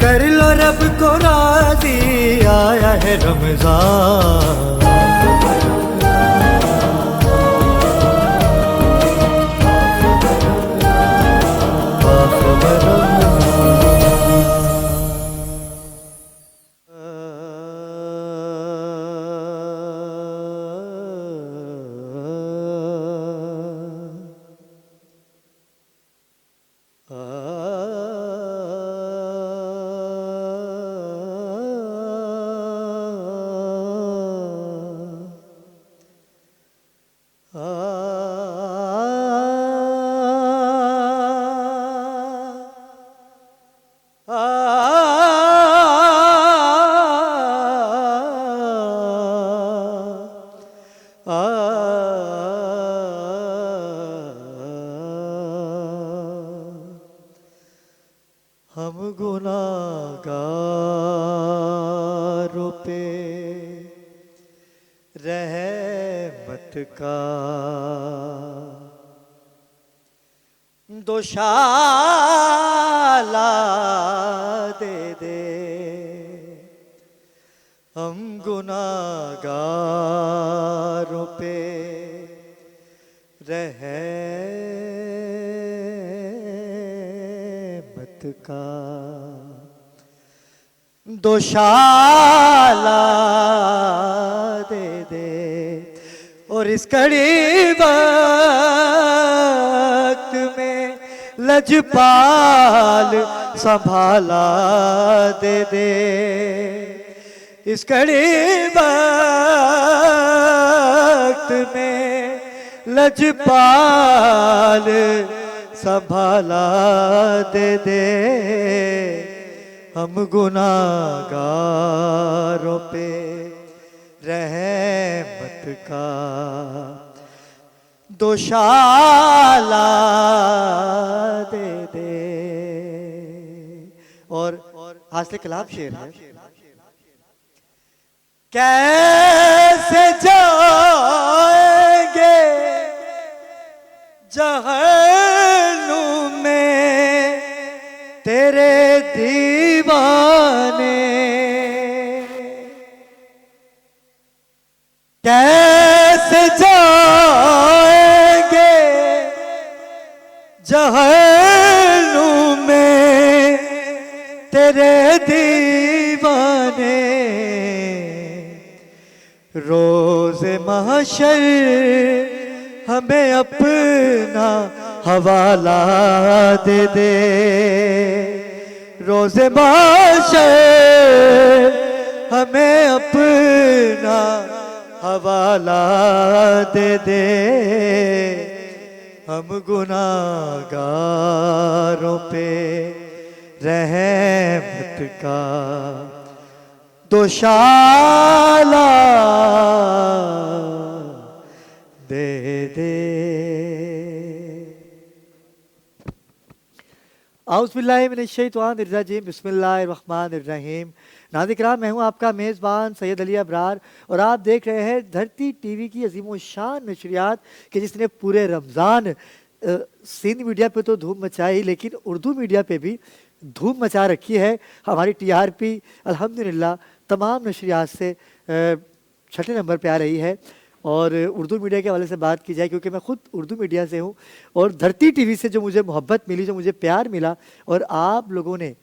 کر لو رب کو راضی، آیا ہے رمضان۔ ہم گناہگاروں پہ رحمت کا دوشالہ دے دے، ہم گناہگاروں پہ رحمت کا دوشالہ دے دے، اور اس کڑی وقت میں لجپال سنبھالا دے دے، اس کڑی وقت میں لجپال سنبھالا دے دے، ہم گناہگاروں پہ رحمت کا دوشالہ دے دے۔ اور حاصل کلام شعر ہے، کیسے جائیں گے جہنم میں تیرے دیوانے، کیسے جائیں گے جہنم میں تیرے دیوانے، روز محشر ہمیں اپنا حوالہ دے دے، روز محشر ہمیں اپنا حوالہ دے دے، ہم گناہگاروں پہ رحمت کا دوشالہ دے دے۔ اعوذ باللہ من الشیطان الرجیم، بسم اللہ الرحمن الرحیم۔ ناظرین کرام، میں ہوں آپ کا میزبان سید علی ابرار، اور آپ دیکھ رہے ہیں دھرتی ٹی وی کی عظیم الشان نشریات کہ جس نے پورے رمضان سندھ میڈیا پہ تو دھوم مچائی، لیکن اردو میڈیا پہ بھی دھوم مچا رکھی ہے۔ ہماری ٹی آر پی الحمدللہ تمام نشریات سے چھٹے نمبر پہ آ رہی ہے، اور اردو میڈیا کے حوالے سے بات کی جائے کیونکہ میں خود اردو میڈیا سے ہوں، اور دھرتی ٹی وی سے جو مجھے محبت ملی، جو مجھے پیار ملا، اور آپ لوگوں نے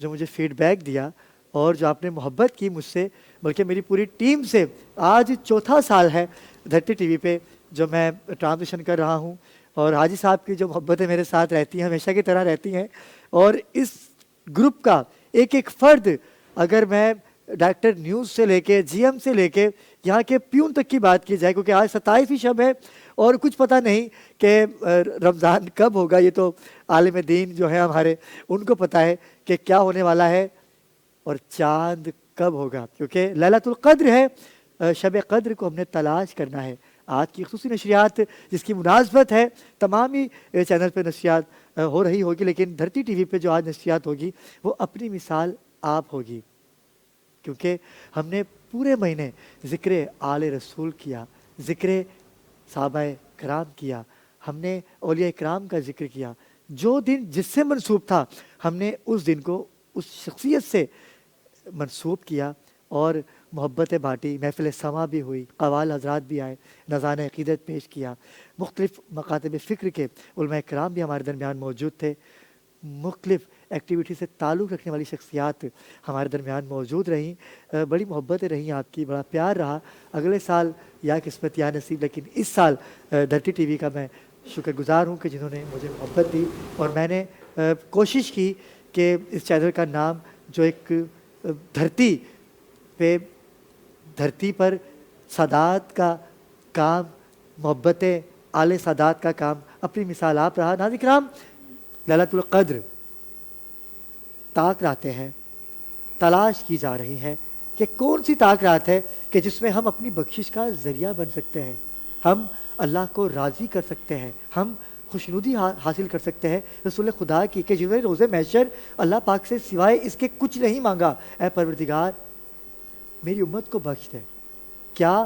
جو مجھے فیڈ بیک دیا اور جو آپ نے محبت کی مجھ سے، بلکہ میری پوری ٹیم سے، آج چوتھا سال ہے دھرتی ٹی وی پہ جو میں ٹرانسمیشن کر رہا ہوں، اور حاجی صاحب کی جو محبتیں میرے ساتھ رہتی ہیں، ہمیشہ کی طرح رہتی ہیں، اور اس گروپ کا ایک ایک فرد، اگر میں ڈائریکٹر نیوز سے لے کے جی ایم سے لے کے یہاں کے پیون تک کی بات کی جائے، کیونکہ آج 27ویں شب ہے اور کچھ پتہ نہیں کہ رمضان کب ہوگا، یہ تو عالم دین جو ہے ہمارے، ان کو پتہ ہے کہ کیا ہونے والا ہے اور چاند کب ہوگا، کیونکہ لیلۃ القدر ہے، شب قدر کو ہم نے تلاش کرنا ہے۔ آج کی خصوصی نشریات جس کی مناسبت ہے، تمام ہی چینل پہ نشریات ہو رہی ہوگی، لیکن دھرتی ٹی وی پہ جو آج نشریات ہوگی وہ اپنی مثال آپ ہوگی، کیونکہ ہم نے پورے مہینے ذکر آل رسول کیا، ذکر صحابہ کرام کیا، ہم نے اولیاء کرام کا ذکر کیا، جو دن جس سے منسوب تھا ہم نے اس دن کو اس شخصیت سے منسوب کیا اور محبت بانٹی، محفل سما بھی ہوئی، قوال حضرات بھی آئے، نذرانہ عقیدت پیش کیا، مختلف مکاتب فکر کے علماء کرام بھی ہمارے درمیان موجود تھے، مختلف ایکٹیویٹی سے تعلق رکھنے والی شخصیات ہمارے درمیان موجود رہیں، بڑی محبتیں رہیں آپ کی، بڑا پیار رہا۔ اگلے سال یا قسمت یا نصیب، لیکن اس سال دھرتی ٹی وی کا میں شکر گزار ہوں کہ جنہوں نے مجھے محبت دی، اور میں نے کوشش کی کہ اس چینل کا نام جو ایک دھرتی پہ، دھرتی پر سادات کا کام، محبت آل سادات کا کام، اپنی مثال آپ رہا۔ ناظرین کرام، لیلۃ القدر تاک راتیں ہیں، تلاش کی جا رہی ہے کہ کون سی تاک رات ہے کہ جس میں ہم اپنی بخشش کا ذریعہ بن سکتے ہیں، ہم اللہ کو راضی کر سکتے ہیں، ہم خوشنودی حاصل کر سکتے ہیں رسول خدا کی، کہ جنہوں نے روز محشر اللہ پاک سے سوائے اس کے کچھ نہیں مانگا، اے پروردگار میری امت کو بخش دے۔ کیا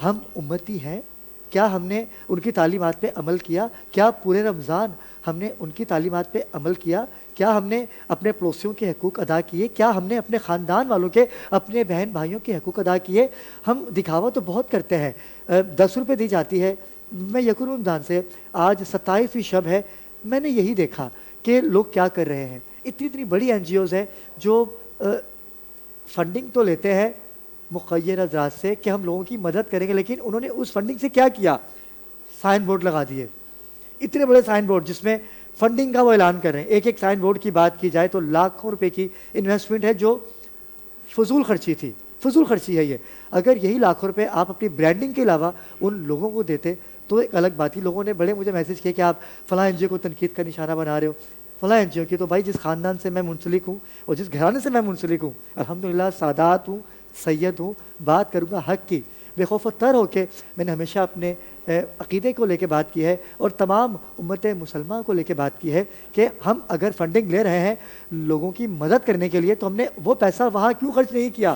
ہم امتی ہیں؟ کیا ہم نے ان کی تعلیمات پہ عمل کیا؟ کیا پورے رمضان ہم نے ان کی تعلیمات پہ عمل کیا؟ کیا ہم نے اپنے پڑوسیوں کے حقوق ادا کیے؟ کیا ہم نے اپنے خاندان والوں کے، اپنے بہن بھائیوں کے حقوق ادا کیے؟ ہم دکھاوا تو بہت کرتے ہیں، 10 روپے دی جاتی ہے۔ میں یکم رمضان سے آج 27ویں شب ہے، میں نے یہی دیکھا کہ لوگ کیا کر رہے ہیں۔ اتنی بڑی این جی اوز ہیں جو فنڈنگ تو لیتے ہیں مخیر حضرات سے کہ ہم لوگوں کی مدد کریں گے، لیکن انہوں نے اس فنڈنگ سے کیا کیا؟ سائن بورڈ لگا دیے، اتنے بڑے سائن بورڈ جس میں فنڈنگ کا وہ اعلان کر رہے ہیں۔ ایک سائن بورڈ کی بات کی جائے تو لاکھوں روپے کی انویسٹمنٹ ہے جو فضول خرچی تھی، فضول خرچی ہے یہ۔ اگر یہی لاکھوں روپے آپ اپنی برانڈنگ کے علاوہ ان لوگوں کو دیتے تو ایک الگ بات تھی۔ لوگوں نے بڑے مجھے میسج کیا کہ آپ فلاں این جی او کو تنقید کا نشانہ بنا رہے ہو، فلاں این جی او کی۔ تو بھائی جس خاندان سے میں منسلک ہوں اور جس گھرانے سے میں منسلک ہوں، الحمدللہ سادات ہوں، سید ہوں، بات کروں گا حق کی، بے خوف و تر ہو کے میں نے ہمیشہ اپنے عقیدے کو لے کے بات کی ہے اور تمام امت مسلمہ کو لے کے بات کی ہے کہ ہم اگر فنڈنگ لے رہے ہیں لوگوں کی مدد کرنے کے لیے تو ہم نے وہ پیسہ وہاں کیوں خرچ نہیں کیا؟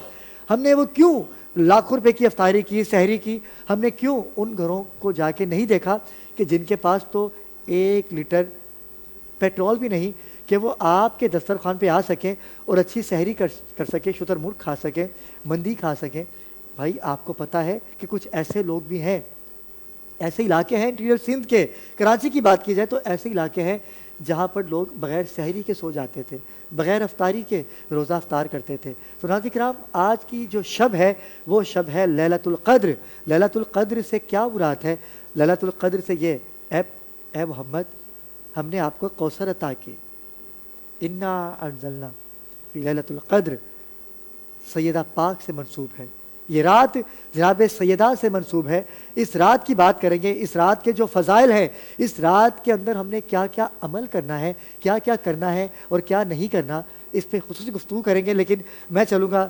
ہم نے وہ کیوں لاکھوں روپے کی افطاری کی، سحری کی؟ ہم نے کیوں ان گھروں کو جا کے نہیں دیکھا کہ جن کے پاس تو 1 لیٹر پیٹرول بھی نہیں کہ وہ آپ کے دسترخوان پہ آ سکیں اور اچھی سحری کر سکیں، شتر مرغ کھا سکیں، مندی کھا سکیں؟ بھائی آپ کو پتہ ہے کہ کچھ ایسے لوگ بھی ہیں، ایسے علاقے ہیں انٹیریئر سندھ کے، کراچی کی بات کی جائے تو ایسے علاقے ہیں جہاں پر لوگ بغیر سحری کے سو جاتے تھے، بغیر افطاری کے روزہ افطار کرتے تھے۔ تو ناظرین کرام، آج کی جو شب ہے وہ شب ہے لیلۃ القدر۔ لیلۃ القدر سے کیا مراد ہے؟ لیلۃ القدر سے یہ، اے محمد ہم نے آپ کو کوثر عطا کی، انا انزلنا فی لیلۃ القدر، سیدہ پاک سے منسوب ہے یہ رات، جناب سیدہ سے منسوب ہے۔ اس رات کی بات کریں گے، اس رات کے جو فضائل ہیں، اس رات کے اندر ہم نے کیا کیا عمل کرنا ہے، کیا کیا کرنا ہے اور کیا نہیں کرنا، اس پہ خصوصی گفتگو کریں گے۔ لیکن میں چلوں گا،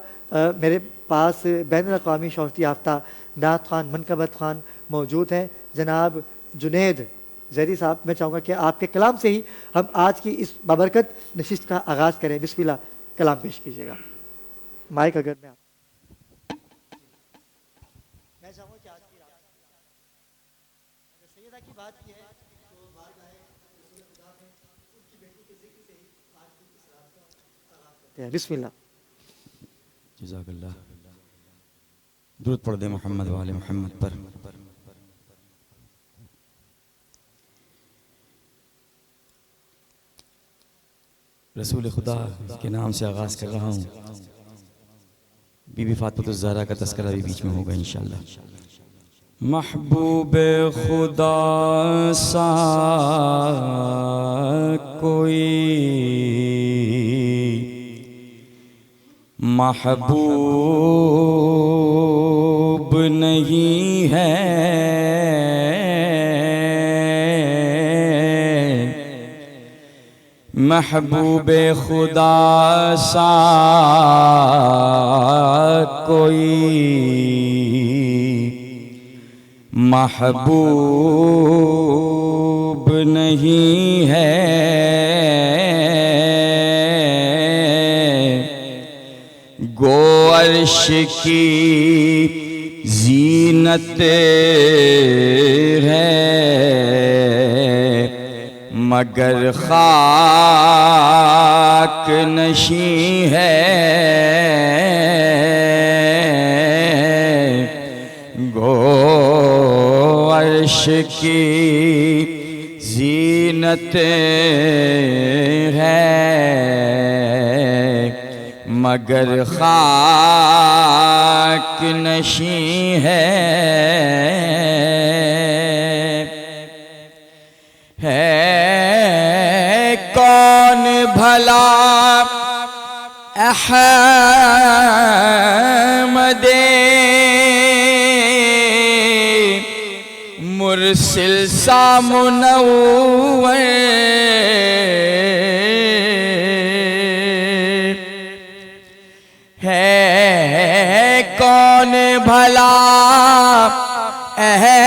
میرے پاس بین الاقوامی شہرت یافتہ نعت خوان، منقبت خوان موجود ہیں، جناب جنید زیدی صاحب۔ میں چاہوں گا کہ آپ کے کلام سے ہی ہم آج کی اس بابرکت نشست کا آغاز کریں۔ بسم اللہ، کلام پیش کیجیے گا۔ مائک اگر میں چاہوں کہ آج کی رات اگر سیدہ کی بات کی ہے تو بارگاہ رسول خدا میں ان کی بیٹی کے ذکر سے ہی آج کی اس رات کا آغاز کرتے ہیں۔ بسم اللہ۔ جزاک اللہ۔ درود پڑھ دیں محمد و آل محمد پر۔ رسول خدا کے نام سے آغاز کر رہا ہوں، بی بی فاطمہ الزہرا کا تذکرہ بھی بیچ میں ہوگا انشاءاللہ۔ محبوب خدا سا کوئی محبوب نہیں ہے، محبوب خدا سا کوئی محبوب نہیں ہے، گو عرش کی زینت ہے، مگر خاک نشیں ہے گو عرش کی زینت ہے مگر خاک نشیں ہے کون بھلا احمد مرسل سا منور ہے کون بھلا احمد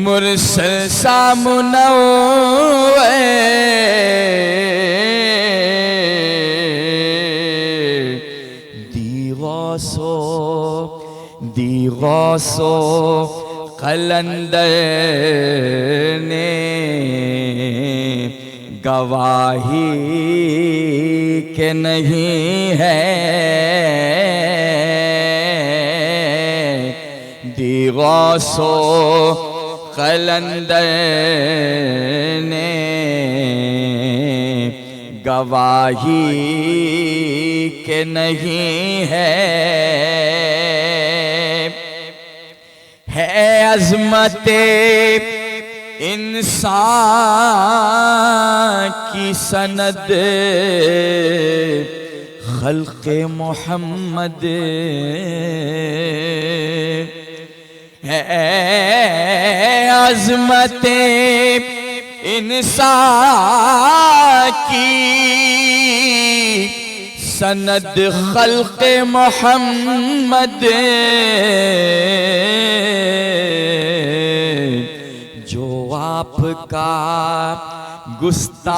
مرسل سا منور دی غوث و قلندر نے گواہی کہ نہیں ہے دی غوث و قلندر نے گواہی کہ نہیں ہے عظمت انسان کی سند خلق محمد ہے عظمت انسان کی سند خلق محمد جو آپ کا گستاخ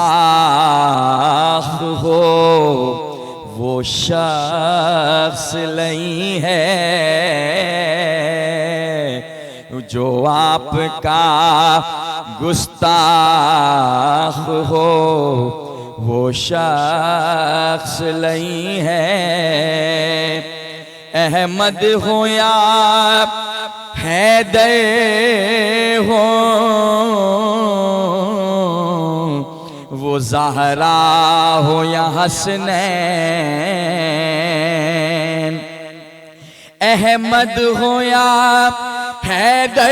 ہو وہ شخص نہیں ہے جو آپ کا گستاخ ہو وہ شخص نہیں ہے احمد ہو یا حیدر ہو وہ زہرا ہو یا حسنین احمد ہو یا حیدر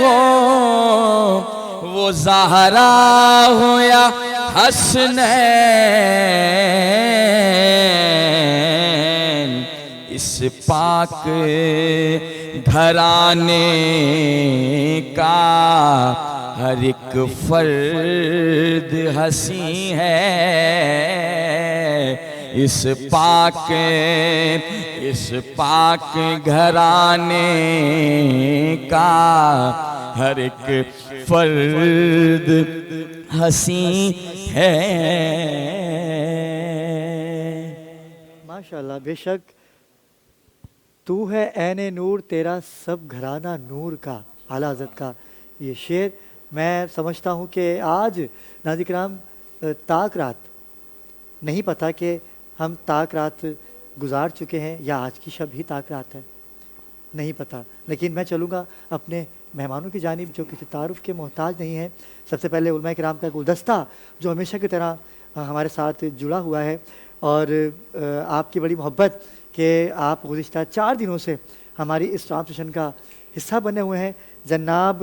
ہو وہ زہرا ہو یا حسنین اس پاک گھرانے کا ہر ایک فرد حسین ہے اس پاک گھرانے کا ہر ایک فرد حسین ہے ماشاءاللہ بے شک تو ہے عین نور تیرا سب گھرانہ نور کا اعلیٰ حضرت کا یہ شعر میں سمجھتا ہوں کہ آج ناظرین کرام تاک رات نہیں پتہ کہ ہم تاک رات گزار چکے ہیں یا آج کی شب ہی تاک رات ہے نہیں پتہ لیکن میں چلوں گا اپنے مہمانوں کی جانب جو کسی تعارف کے محتاج نہیں ہیں سب سے پہلے علماء کرام کا گلدستہ جو ہمیشہ کی طرح ہمارے ساتھ جڑا ہوا ہے اور آپ کی بڑی محبت کہ آپ گزشتہ 4 دنوں سے ہماری اس ٹرانسمیشن کا حصہ بنے ہوئے ہیں جناب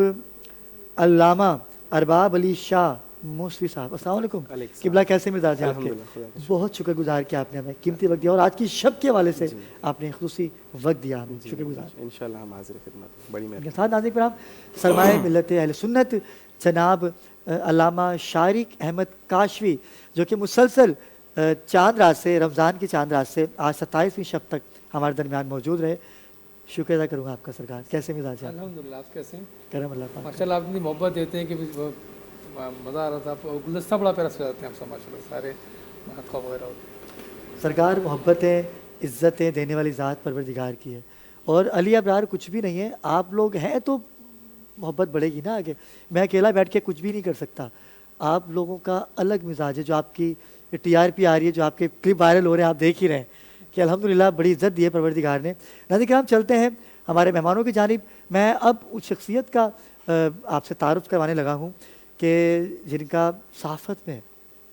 علامہ ارباب علی شاہ موسوی صاحب السلام علیکم قبلہ کیسے مزاج ہیں آپ کے بہت شکر گزار کیا آپ نے ہمیں قیمتی وقت دیا اور آج کی شب کے حوالے سے آپ نے خصوصی وقت دیا ہمیں شکر گزار انشاءاللہ ہم حاضر خدمت بڑی مہربانی ساتھ ناظرین کرام سرمایہ ملت اہل سنت جناب علامہ شارق احمد کاشوی جو کہ مسلسل چاند رات سے رمضان کی چاند رات سے آج 27ویں شب تک ہمارے درمیان موجود رہے شکر ادا کروں گا آپ کا سرکار کیسے مزاج ہے الحمدللہ آپ کیسے ہیں کرم اللہ پاک ماشاءاللہ آپ اتنی محبت دیتے ہیں کہ مزہ آ رہا تھا گلدستہ بڑا پیارا سجاتے ہیں ہم سب ماشاءاللہ سارے خواہ وغیرہ ہوتے ہیں سرکار محبتیں عزتیں دینے والی ذات پروردگار کی ہے اور علی ابرار کچھ بھی نہیں ہے, آپ لوگ ہیں تو محبت بڑھے گی نا آگے. میں اکیلا بیٹھ کے کچھ بھی نہیں کر سکتا. آپ لوگوں کا الگ مزاج ہے, جو آپ کی ٹی آر پی آ رہی ہے, جو آپ کے کلپ وائرل ہو رہے ہیں, آپ دیکھ ہی رہے ہیں کہ الحمدللہ بڑی عزت دی ہے پروردگار نے. ناظرین کرام چلتے ہیں ہمارے مہمانوں کی جانب. میں اب اس شخصیت کا آپ سے تعارف کروانے لگا ہوں کہ جن کا صحافت میں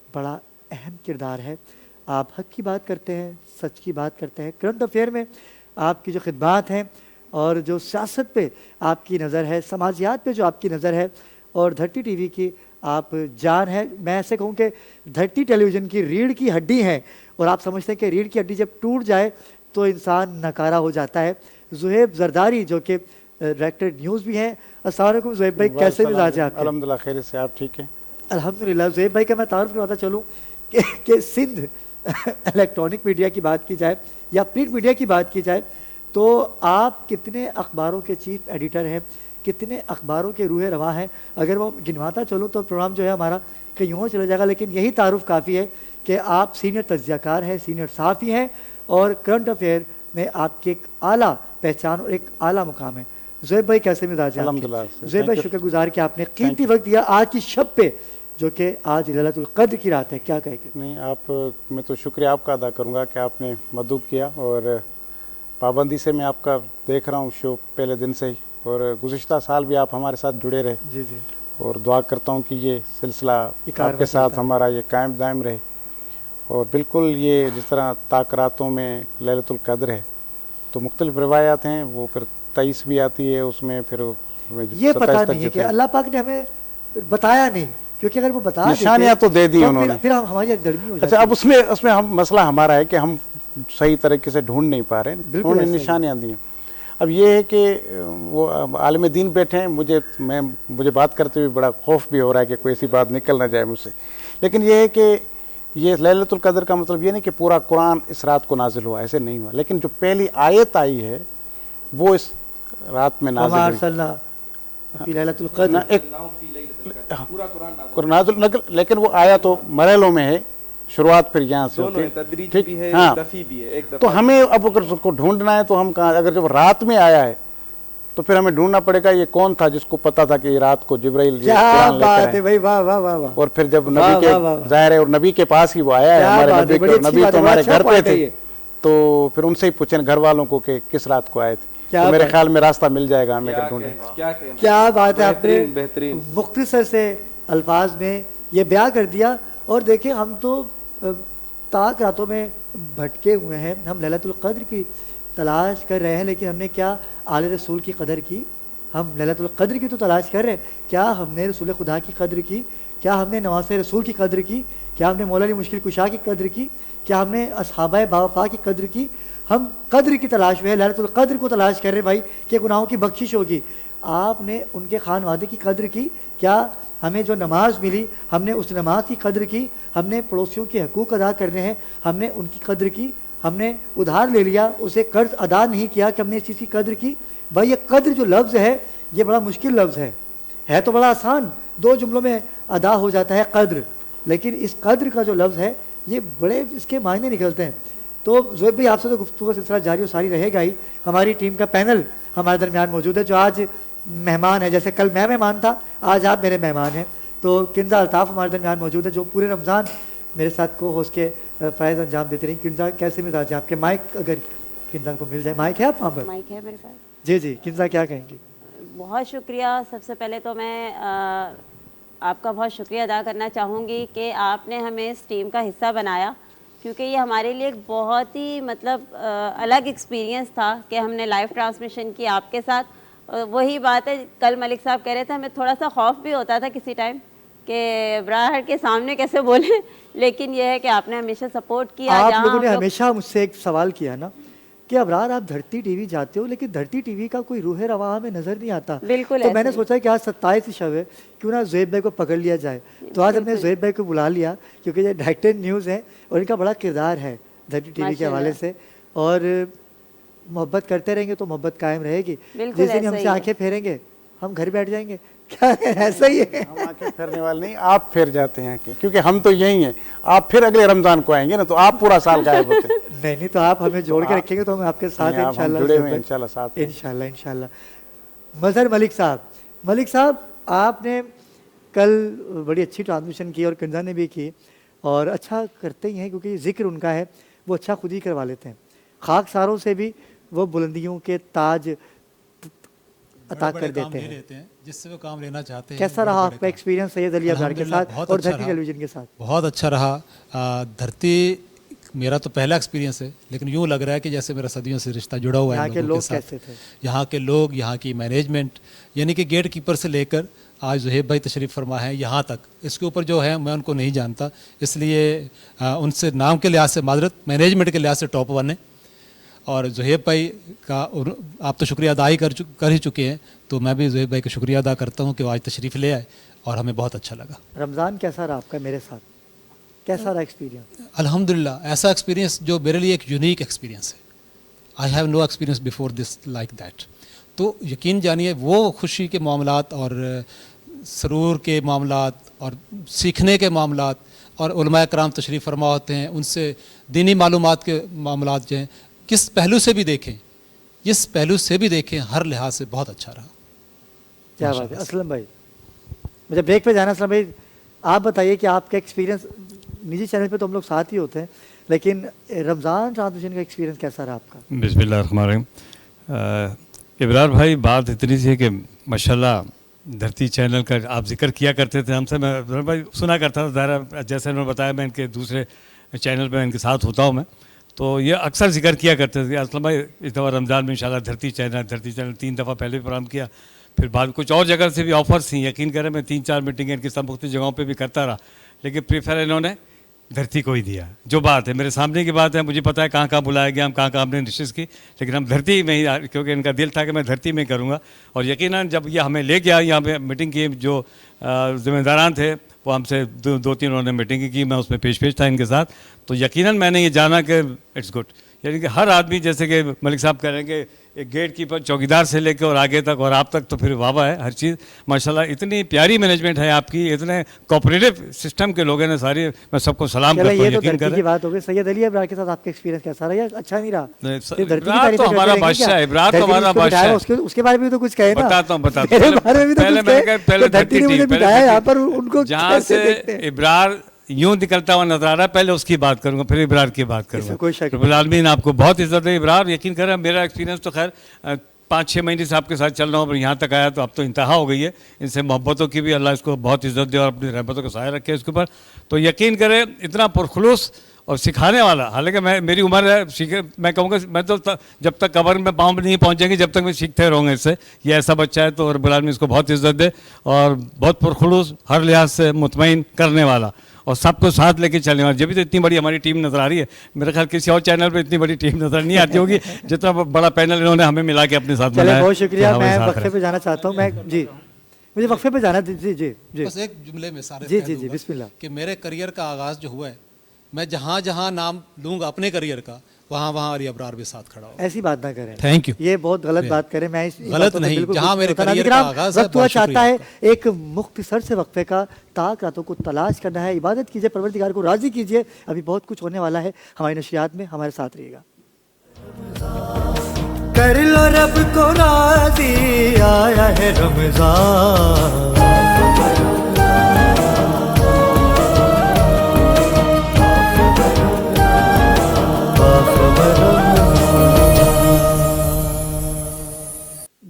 بڑا اہم کردار ہے. آپ حق کی بات کرتے ہیں, سچ کی بات کرتے ہیں. کرنٹ افیئر میں آپ کی جو خدمات ہیں اور جو سیاست پہ آپ کی نظر ہے, سماجیات پہ جو آپ کی نظر ہے, اور دھرتی ٹی وی کی آپ جان ہے. میں ایسے کہوں کہ دھرتی ٹیلی ویژن کی ریڑھ کی ہڈی ہیں, اور آپ سمجھتے ہیں کہ ریڑھ کی ہڈی جب ٹوٹ جائے تو انسان ناکارہ ہو جاتا ہے. زہیب زرداری جو کہ ڈائریکٹر نیوز بھی ہیں. السلام علیکم زہیب بھائی, کیسے مزاج ہے آپ کے؟ الحمدللہ خیریت سے, آپ ٹھیک ہیں؟ الحمدللہ. زہیب بھائی کا میں تعارف کرواتا چلوں کہ سندھ الیکٹرانک میڈیا کی بات کی جائے یا پرنٹ میڈیا کی بات کی جائے تو آپ کتنے اخباروں کے چیف ایڈیٹر ہیں, کتنے اخباروں کے روح رواں ہیں. اگر وہ گنواتا چلوں تو پروگرام جو ہے ہمارا کہیں یوں چلا جائے گا, لیکن یہی تعارف کافی ہے کہ آپ سینئر تجزیہ کار ہیں, سینئر صحافی ہیں, اور کرنٹ افیئر میں آپ کی ایک اعلیٰ پہچان اور ایک اعلیٰ مقام ہے. زہیب بھائی کیسے مزاج ہے؟ الحمدللہ. زہیب بھائی شکر گزار کہ آپ نے قیمتی وقت دیا آج کی شب پہ, جو کہ آج لیلۃ القدر کی رات ہے. کیا کہے گے؟ نہیں, آپ میں تو شکریہ آپ کا ادا کروں گا کہ آپ نے مدعو کیا, اور پابندی سے میں آپ کا دیکھ رہا ہوں شو پہلے دن سے ہی, اور گزشتہ سال بھی آپ ہمارے ساتھ جڑے رہے. جی جی. اور دعا کرتا ہوں کہ یہ سلسلہ آپ کے ساتھ ہمارا یہ قائم دائم رہے. اور بالکل یہ جس طرح تاکراتوں میں لیلۃ القدر ہے تو مختلف روایات ہیں, وہ پھر 23 بھی آتی ہے, اس میں پھر یہ پتہ نہیں ہے کہ اللہ پاک نے ہمیں بتایا نہیں, کیونکہ اگر وہ بتا نشانیاں تو دے دی انہوں نے, پھر ہماری گرمی ہو جاتی. اچھا, اب اس میں ہم مسئلہ ہمارا ہے کہ ہم صحیح طریقے سے ڈھونڈ نہیں پا رہے ہیں. انہوں نے نشانیاں دی ہیں. اب یہ ہے کہ وہ عالم دین بیٹھے ہیں, مجھے بات کرتے ہوئے بڑا خوف بھی ہو رہا ہے کہ کوئی ایسی بات نکل نہ جائے مجھ سے. لیکن یہ ہے کہ یہ لیلۃ القدر کا مطلب یہ نہیں کہ پورا قرآن اس رات کو نازل ہوا, ایسے نہیں ہوا. لیکن جو پہلی آیت آئی ہے وہ اس رات میں نازل ہوئی. لیلۃ القدر لیکن وہ آیا تو مرحلوں میں ہے, شروعات پھر یہاں سے ہوتی ہے. ہاں, تو ہمیں اب اگر اس کو ڈھونڈنا ہے تو ہم کہاں, اگر جب رات میں آیا ہے تو پھر ہمیں ڈھونڈنا پڑے گا یہ کون تھا جس کو پتا تھا کہ یہ رات کو جبرائیل قرآن لے کر آئے. اور پھر جب نبی کے ظاہر ہے, اور نبی کے پاس ہی وہ آیا ہے, ہمارے نبی کے, اور نبی تو ہمارے گھر پہ تھے, تو پھر ان سے ہی پوچھیں گھر والوں کو کہ کس رات کو آئے تھے. تو میرے خیال میں راستہ مل جائے گا ہمیں اگر ڈھونڈیں. کیا بات ہے, آپ نے مختصر سے الفاظ میں یہ بیان کر دیا. اور دیکھیں ہم تو تاک راتوں میں بھٹکے ہوئے ہیں, ہم لیلۃ القدر کی تلاش کر رہے ہیں, لیکن ہم نے کیا آل رسول کی قدر کی؟ ہم لیلۃ القدر کی تو تلاش کر رہے ہیں, کیا ہم نے رسول خدا کی قدر کی؟ کیا ہم نے نواز رسول کی قدر کی؟ کیا ہم نے مولا علی مشکل کشا کی قدر کی؟ کیا ہم نے اصحابہ باوفا کی قدر کی؟ ہم قدر کی تلاش میں ہے, لیلۃ القدر کو تلاش کر رہے بھائی کہ گناہوں کی بخشش ہوگی. آپ نے ان کے خانوادے کی قدر کی؟ کیا ہمیں جو نماز ملی ہم نے اس نماز کی قدر کی؟ ہم نے پڑوسیوں کے حقوق ادا کرنے ہیں, ہم نے ان کی قدر کی؟ ہم نے ادھار لے لیا, اسے قرض ادا نہیں کیا کہ ہم نے اس چیز کی قدر کی؟ بھائی یہ قدر جو لفظ ہے یہ بڑا مشکل لفظ ہے تو بڑا آسان, 2 جملوں میں ادا ہو جاتا ہے قدر, لیکن اس قدر کا جو لفظ ہے یہ بڑے اس کے معنی نکلتے ہیں. تو زہیب بھائی آپ سے تو گفتگو کا سلسلہ جاری و ساری رہے گا ہی. ہماری ٹیم کا پینل ہمارے درمیان موجود ہے جو آج مہمان ہے, جیسے کل میں مہمان تھا آج آپ میرے مہمان ہیں. تو کنزا الطاف ہمارے درمیان موجود ہے جو پورے رمضان میرے ساتھ کو ہوسٹ کے فائز انجام دیتے رہی. کنزا کیسے مزاج ہے آپ کے؟ مائک اگر کنزا کو مل جائے, مائک ہے آپ وہاں پر؟ مائک ہے میرے پاس. جی جی, کنزا کیا کہیں گی؟ بہت شکریہ. سب سے پہلے تو میں آپ کا بہت شکریہ ادا کرنا چاہوں گی کہ آپ نے ہمیں اس ٹیم کا حصہ بنایا, کیونکہ یہ ہمارے لیے ایک بہت ہی مطلب الگ ایکسپیرینس تھا کہ ہم نے لائیو ٹرانسمیشن کی آپ کے ساتھ. وہی بات ہے, کل ملک صاحب کہہ رہے تھے ہمیں تھوڑا سا خوف بھی ہوتا تھا کسی ٹائم کہ براہر کے سامنے کیسے بولیں, لیکن یہ ہے کہ آپ نے ہمیشہ سپورٹ کیا. آپ لوگوں نے ہمیشہ مجھ سے ایک سوال کیا نا کہ ابرار آپ دھرتی ٹی وی جاتے ہو لیکن دھرتی ٹی وی کا کوئی روح رواں ہمیں نظر نہیں آتا. بالکل. تو میں نے سوچا کہ آج 27 شب ہے, کیوں نہ زہیب بھائی کو پکڑ لیا جائے. تو آج ہم نے زہیب بھائی کو بلا لیا کیونکہ یہ ڈائریکٹر نیوز ہیں اور ان کا بڑا کردار ہے دھرتی ٹی وی کے حوالے سے, اور محبت کرتے رہیں گے تو محبت قائم رہے گی. جس دن ہم سے آنکھیں پھیریں گے ہم گھر بیٹھ جائیں گے, کیا ایسا ہی ہے؟ ہم آنکھیں پھیرنے والے نہیں, آپ پھیر جاتے ہیں کیونکہ ہم تو یہی ہیں. آپ پھر اگلے رمضان کو آئیں گے نا تو آپ پورا سال غائب ہوتے ہیں. نہیں تو آپ ہمیں جوڑ کے رکھیں گے تو ہم آپ کے ساتھ ہیں انشاءاللہ. جڑے ہوئے ہیں انشاءاللہ ساتھ. انشاءاللہ. مظہر ملک صاحب آپ نے کل بڑی اچھی ٹرانسمیشن کی اور کنزا نے بھی کی, اور اچھا کرتے ہی ہیں کیونکہ ذکر ان کا ہے, وہ اچھا خود ہی کروا لیتے ہیں. خاک ساروں سے بھی وہ بلندیوں کے تاج عطا کر دیتے ہیں جس سے وہ کام لینا چاہتے ہیں. کیسا رہا آپ کا ایکسپیرینس سید علی ابرار کے ساتھ اور دھرتی ٹیلی ویژن کے ساتھ؟ بہت اچھا رہا. دھرتی میرا تو پہلا ایکسپیرینس ہے, لیکن یوں لگ رہا ہے کہ جیسے میرا صدیوں سے رشتہ جڑا ہوا ہے. یہاں کے لوگ کیسے تھے؟ یہاں کے لوگ, یہاں کی مینجمنٹ, یعنی کہ گیٹ کیپر سے لے کر آج زہیب بھائی تشریف فرما ہے یہاں تک, اس کے اوپر جو ہے میں ان کو نہیں جانتا, اس لیے ان سے نام کے لحاظ سے معذرت, مینجمنٹ کے لحاظ سے ٹاپ 1 ہے. اور زہیب بھائی کا آپ تو شکریہ ادا ہی کر ہی چکے ہیں, تو میں بھی زہیب بھائی کا شکریہ ادا کرتا ہوں کہ وہ آج تشریف لے آئے اور ہمیں بہت اچھا لگا. رمضان کیسا رہا آپ کا میرے ساتھ, کیسا رہا ایکسپیرینس؟ الحمدللہ ایسا ایکسپیرینس جو میرے لیے ایک یونیک ایکسپیرینس ہے. I have no experience before this like that. تو یقین جانیے وہ خوشی کے معاملات اور سرور کے معاملات اور سیکھنے کے معاملات, اور علماء کرام تشریف فرما ہوتے ہیں, ان سے دینی معلومات کے معاملات جو ہیں کس پہلو سے بھی دیکھیں, جس پہلو سے بھی دیکھیں, ہر لحاظ سے بہت اچھا رہا. کیا بات ہے. اسلم بھائی, مجھے بریک پہ جانا. اسلم بھائی آپ بتائیے کہ آپ کا ایکسپیرینس, نجی چینل پہ تو ہم لوگ ساتھ ہی ہوتے ہیں, لیکن رمضان ٹرانسمیشن کا ایکسپیرینس کیسا رہا آپ کا؟ بسم اللہ الرحمن الرحیم. ابرار بھائی بات اتنی سی ہے کہ ماشاءاللہ دھرتی چینل کا آپ ذکر کیا کرتے تھے ہم سے, میں ابرار بھائی سنا کرتا تھا, ظاہر جیسے انہوں نے بتایا میں ان کے دوسرے چینل پہ ان کے ساتھ ہوتا ہوں میں, تو یہ اکثر ذکر کیا کرتے تھے. اسلم بھائی اس دفعہ رمضان میں انشاءاللہ دھرتی چینل 3 دفعہ پہلے بھی پروگرام کیا, پھر بعد کچھ اور جگہ سے بھی آفرز تھیں. یقین کریں میں 3-4 میٹنگیں ان کی سب مختلف جگہوں پہ بھی کرتا رہا, لیکن پریفر انہوں نے دھرتی کو ہی دیا. جو بات ہے میرے سامنے کی بات ہے, مجھے پتہ ہے کہاں کہاں بلایا گیا, ہم کہاں کہاں ہم نے نشست کی, لیکن ہم دھرتی میں ہی, کیونکہ ان کا دل تھا کہ میں دھرتی میں ہی کروں گا. اور یقیناً جب یہ ہمیں لے گیا یہاں پہ میٹنگ کی, جو ذمہ داران تھے وہ ہم سے 2-3 انہوں نے میٹنگ کی, میں اس میں پیش تھا ان کے ساتھ, تو یقیناً میں نے یہ جانا کہ اٹس گڈ. یعنی کہ ہر آدمی, جیسے کہ ملک صاحب کہہ رہے ہیں کہ ایک گیٹ کیپر چوکیدار سے لے کے اور آگے تک اور آپ تک, تو پھر واہ ہے ہر چیز ماشاءاللہ. اتنی پیاری مینجمنٹ ہے آپ کی, اتنے کوآپریٹو سسٹم کے لوگ ہیں ساری, میں سب کو سلام کرتا ہوں. یقین کریں کی بات ہو گئی. سید علی ابرار کے ساتھ آپ کا ایکسپیرینس کیسا رہا یا اچھا نہیں رہا؟ ابرار تو ہمارا بادشاہ ہے, ابرار تو ہمارا بادشاہ ہے. اس کے بارے میں تو کچھ کہے نا. بتاتا ہوں پہلے میں نے کہا پہلے دھرتی ٹی, جہاں سے ابرار یوں نکلتا ہوا نظر آ رہا ہے, پہلے اس کی بات کروں گا پھر ابرار کی بات کروں گا. رب العالمین آپ کو بہت عزت ہے ابرار. یقین کریں میرا ایکسپیرینس تو خیر 5-6 مہینے سے آپ کے ساتھ چل رہا ہوں, پر یہاں تک آیا تو اب تو انتہا ہو گئی ہے. ان سے محبتوں کی بھی اللہ اس کو بہت عزت دے اور اپنی رحمتوں کو سایہ رکھے اس کے اوپر. تو یقین کریں اتنا پرخلوص اور سکھانے والا, حالانکہ میری عمر ہے, میں کہوں گا میں تو جب تک قبر میں پاؤں نہیں پہنچیں گے جب تک میں سیکھتے رہوں گا اس سے. یہ ایسا بچہ ہے تو رب العالمین اس کو بہت عزت دے, اور بہت پرخلوص, ہر لحاظ سے مطمئن کرنے والا, اور سب کو ساتھ لے کے چلنے والا. جبھی تو اتنی بڑی ہماری ٹیم نظر آ رہی ہے. میرے خیال کسی اور چینل پہ اتنی بڑی ٹیم نظر نہیں آتی ہوگی جتنا بڑا پینل انہوں نے ہمیں ملا کے اپنے ساتھ ملایا. بہت شکریہ. میں وقفے پہ جانا چاہتا ہوں. میں جی مجھے وقفے پہ جانا. جی جی جی بس ایک جملے میں سارے جی جی جی بسم اللہ. کہ میرے کریئر کا آغاز جو ہوا ہے, میں جہاں جہاں نام لوں گا اپنے کریئر کا, وہاں وہاں علی ابرار بھی ساتھ کھڑا ہو. ایسی بات نہ کریں, تھینک یو. یہ بہت غلط بات کریں. میں غلط نہیں, جہاں میرے کریئر کا آغاز ہے. وقت ہوا چاہتا ہے ایک مختصر سے وقفے کا, تاک راتوں کو تلاش کرنا ہے. عبادت کیجئے, پروردگار کو راضی کیجئے. ابھی بہت کچھ ہونے والا ہے ہماری نشریات میں, ہمارے ساتھ رہیے گا. کر لو رب کو راضی, آیا ہے رمضان.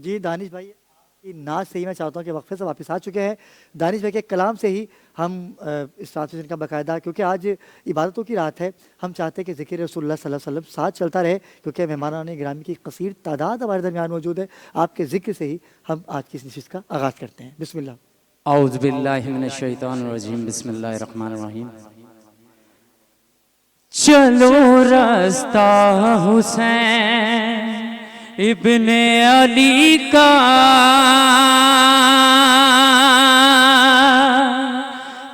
جی دانش بھائی کی ناز سے ہی میں چاہتا ہوں کہ وقفے سے واپس آ چکے ہیں. دانش بھائی کے کلام سے ہی ہم اس ٹرانسمیشن کا باقاعدہ, کیونکہ آج عبادتوں کی رات ہے, ہم چاہتے ہیں کہ ذکر رسول اللہ صلی اللہ علیہ وسلم ساتھ چلتا رہے, کیونکہ مہمانان گرامی کی کثیر تعداد ہمارے درمیان موجود ہے. آپ کے ذکر سے ہی ہم آج کی اس نشست کا آغاز کرتے ہیں. بسم اللہ. اعوذ باللہ من الشیطان الرجیم, بسم اللہ الرحمن الرحیم. چلو رستہ حسین ابن علی کا,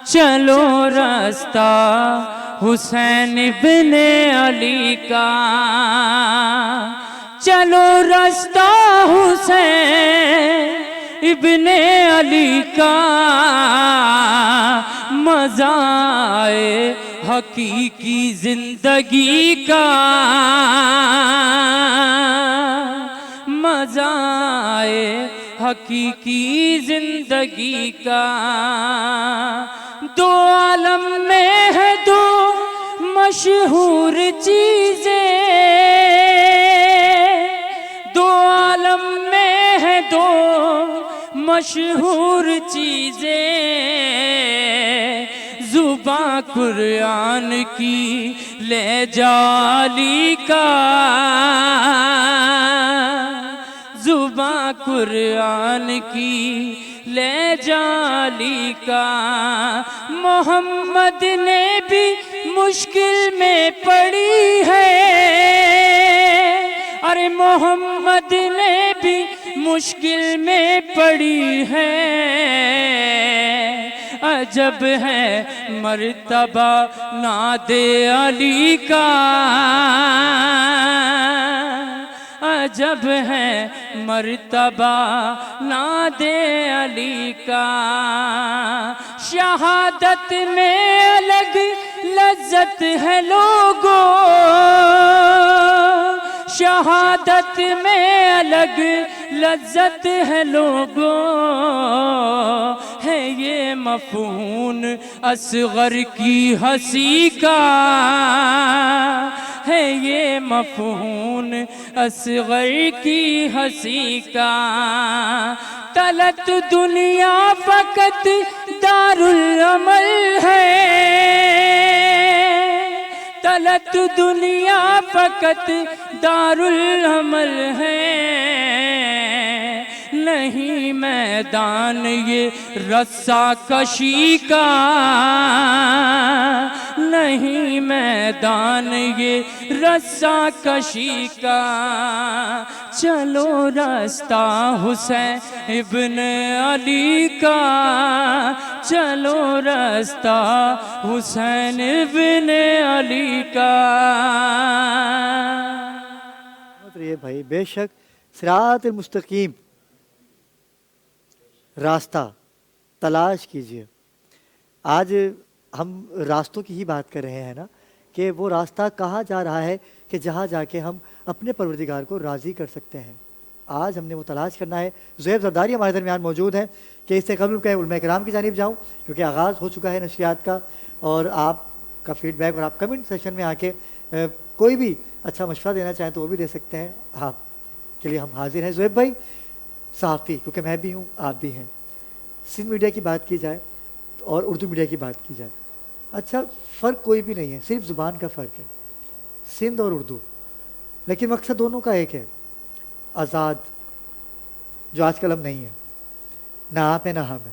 چلو رستہ حسین ابن علی کا, چلو رستہ حسین ابن علی کا مزہ آئے حقیقی زندگی کا مزہ آئے حقیقی زندگی کا دو عالم میں ہے دو مشہور چیزیں دو عالم میں ہے دو مشہور چیزیں زباں قرآن کی لہجہ علی کا زباں قرآن کی لہجہ علی کا محمد نے بھی مشکل میں پڑی ہے ارے محمد نے بھی مشکل میں پڑی ہے عجب ہے مرتبہ ناد علی کا عجب ہے مرتبہ ناد علی کا شہادت میں الگ لذت ہے لوگوں شہادت میں الگ لذت ہے لوگوں ہے یہ مفہوم اصغر کی ہنسی کا ہے یہ مفہوم اصغر کی ہنسی کا طلت دنیا فقط دارالعمل ہے طلت دنیا فقط دارالعمل ہے نہیں میدان یہ رسا کشی کا نہیں میدان یہ رسا کشی کا چلو راستہ حسین ابن علی کا چلو راستہ حسین ابن علی کا یہ بھائی بے شک صراط المستقیم راستہ تلاش کیجئے. آج ہم راستوں کی ہی بات کر رہے ہیں نا کہ وہ راستہ کہاں جا رہا ہے کہ جہاں جا کے ہم اپنے پروردگار کو راضی کر سکتے ہیں. آج ہم نے وہ تلاش کرنا ہے. زہیب زرداری ہمارے درمیان موجود ہیں کہ اس سے قبل کہ علماء کرام کی جانب جاؤں کیونکہ آغاز ہو چکا ہے نشریات کا اور آپ کا فیڈ بیک اور آپ کمنٹ سیشن میں آ کے کوئی بھی اچھا مشورہ دینا چاہیں تو وہ بھی دے سکتے ہیں. آپ کے لیے ہم حاضر ہیں. زہیب بھائی صحافی کیونکہ میں بھی ہوں آپ بھی ہیں, سندھ میڈیا کی بات کی جائے اور اردو میڈیا کی بات کی جائے, اچھا فرق کوئی بھی نہیں ہے, صرف زبان کا فرق ہے سندھ اور اردو, لیکن مقصد دونوں کا ایک ہے, آزاد, جو آج کل ہم نہیں ہے, نہ آپ ہے نہ ہم ہے,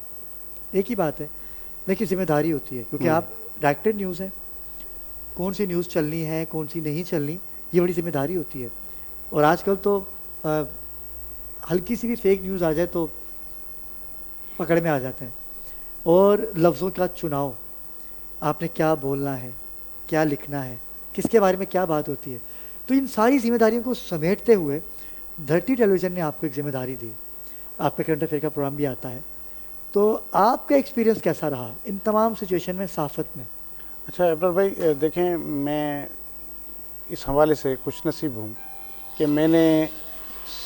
ایک ہی بات ہے. لیکن ذمہ داری ہوتی ہے کیونکہ آپ ڈائریکٹڈ نیوز ہیں, کون سی نیوز چلنی ہے کون سی نہیں چلنی یہ بڑی ذمہ داری ہوتی ہے. اور آج کل تو ہلکی سی بھی فیک نیوز آ جائے تو پکڑ میں آ جاتے ہیں. اور لفظوں کا چناؤ, آپ نے کیا بولنا ہے, کیا لکھنا ہے, کس کے بارے میں کیا بات ہوتی ہے, تو ان ساری ذمہ داریوں کو سمیٹتے ہوئے دھرتی ٹیلی ویژن نے آپ کو ایک ذمہ داری دی. آپ کا کرنٹ افیئر کا پروگرام بھی آتا ہے, تو آپ کا ایکسپیرینس کیسا رہا ان تمام سچویشن میں, صحافت میں؟ اچھا ابرار بھائی دیکھیں, میں اس حوالے سے خوش نصیب ہوں کہ میں نے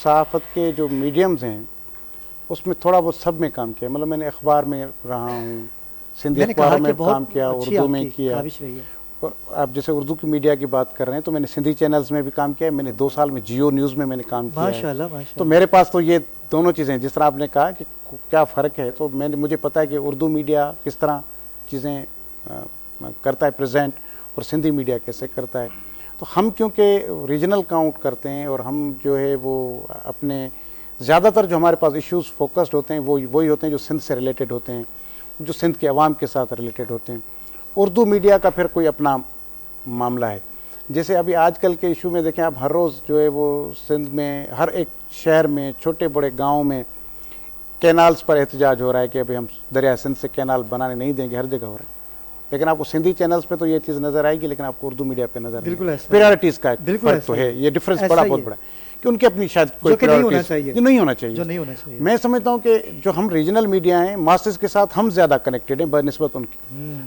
صحافت کے جو میڈیمز ہیں اس میں تھوڑا بہت سب میں کام کیا. مطلب میں نے اخبار میں رہا ہوں, سندھی اخباروں میں کام کیا, اردو میں کیا. اور آپ جیسے اردو کی میڈیا کی بات کر رہے ہیں تو میں نے سندھی چینلز میں بھی کام کیا ہے. میں نے 2 سال میں جیو نیوز میں نے کام کیا ہے. تو میرے پاس تو یہ دونوں چیزیں, جس طرح آپ نے کہا کہ کیا فرق ہے, تو مجھے پتا ہے کہ اردو میڈیا کس طرح چیزیں کرتا ہے پریزنٹ اور سندھی میڈیا کیسے کرتا ہے. تو ہم کیونکہ ریجنل کاؤنٹ کرتے ہیں اور ہم جو ہے وہ اپنے زیادہ تر جو ہمارے پاس ایشوز فوکسڈ ہوتے ہیں وہ وہی ہوتے ہیں جو سندھ سے ریلیٹڈ ہوتے ہیں, جو سندھ کے عوام کے ساتھ ریلیٹڈ ہوتے ہیں. اردو میڈیا کا پھر کوئی اپنا معاملہ ہے. جیسے ابھی آج کل کے ایشو میں دیکھیں آپ, ہر روز جو ہے وہ سندھ میں ہر ایک شہر میں چھوٹے بڑے گاؤں میں کینالز پر احتجاج ہو رہا ہے کہ ابھی ہم دریائے سندھ سے کینال بنانے نہیں دیں گے, ہر جگہ ہو رہا ہے. لیکن آپ کو سندھی چینلز پہ تو یہ چیز نظر آئے گی, لیکن آپ کو اردو میڈیا پہ نظر بالکل ایسا پریورٹیز کا بالکل فرق تو ہے, یہ ڈفرینس بڑا بہت بڑا ہے کہ ان کی اپنی شاید کوئی نہیں ہونا چاہیے, جو نہیں ہونا چاہیے. جو نہیں ہونا چاہیے. میں سمجھتا ہوں کہ جو ہم ریجنل میڈیا ہیں ماسز کے ساتھ ہم زیادہ کنیکٹڈ ہیں بنسبت ان کی.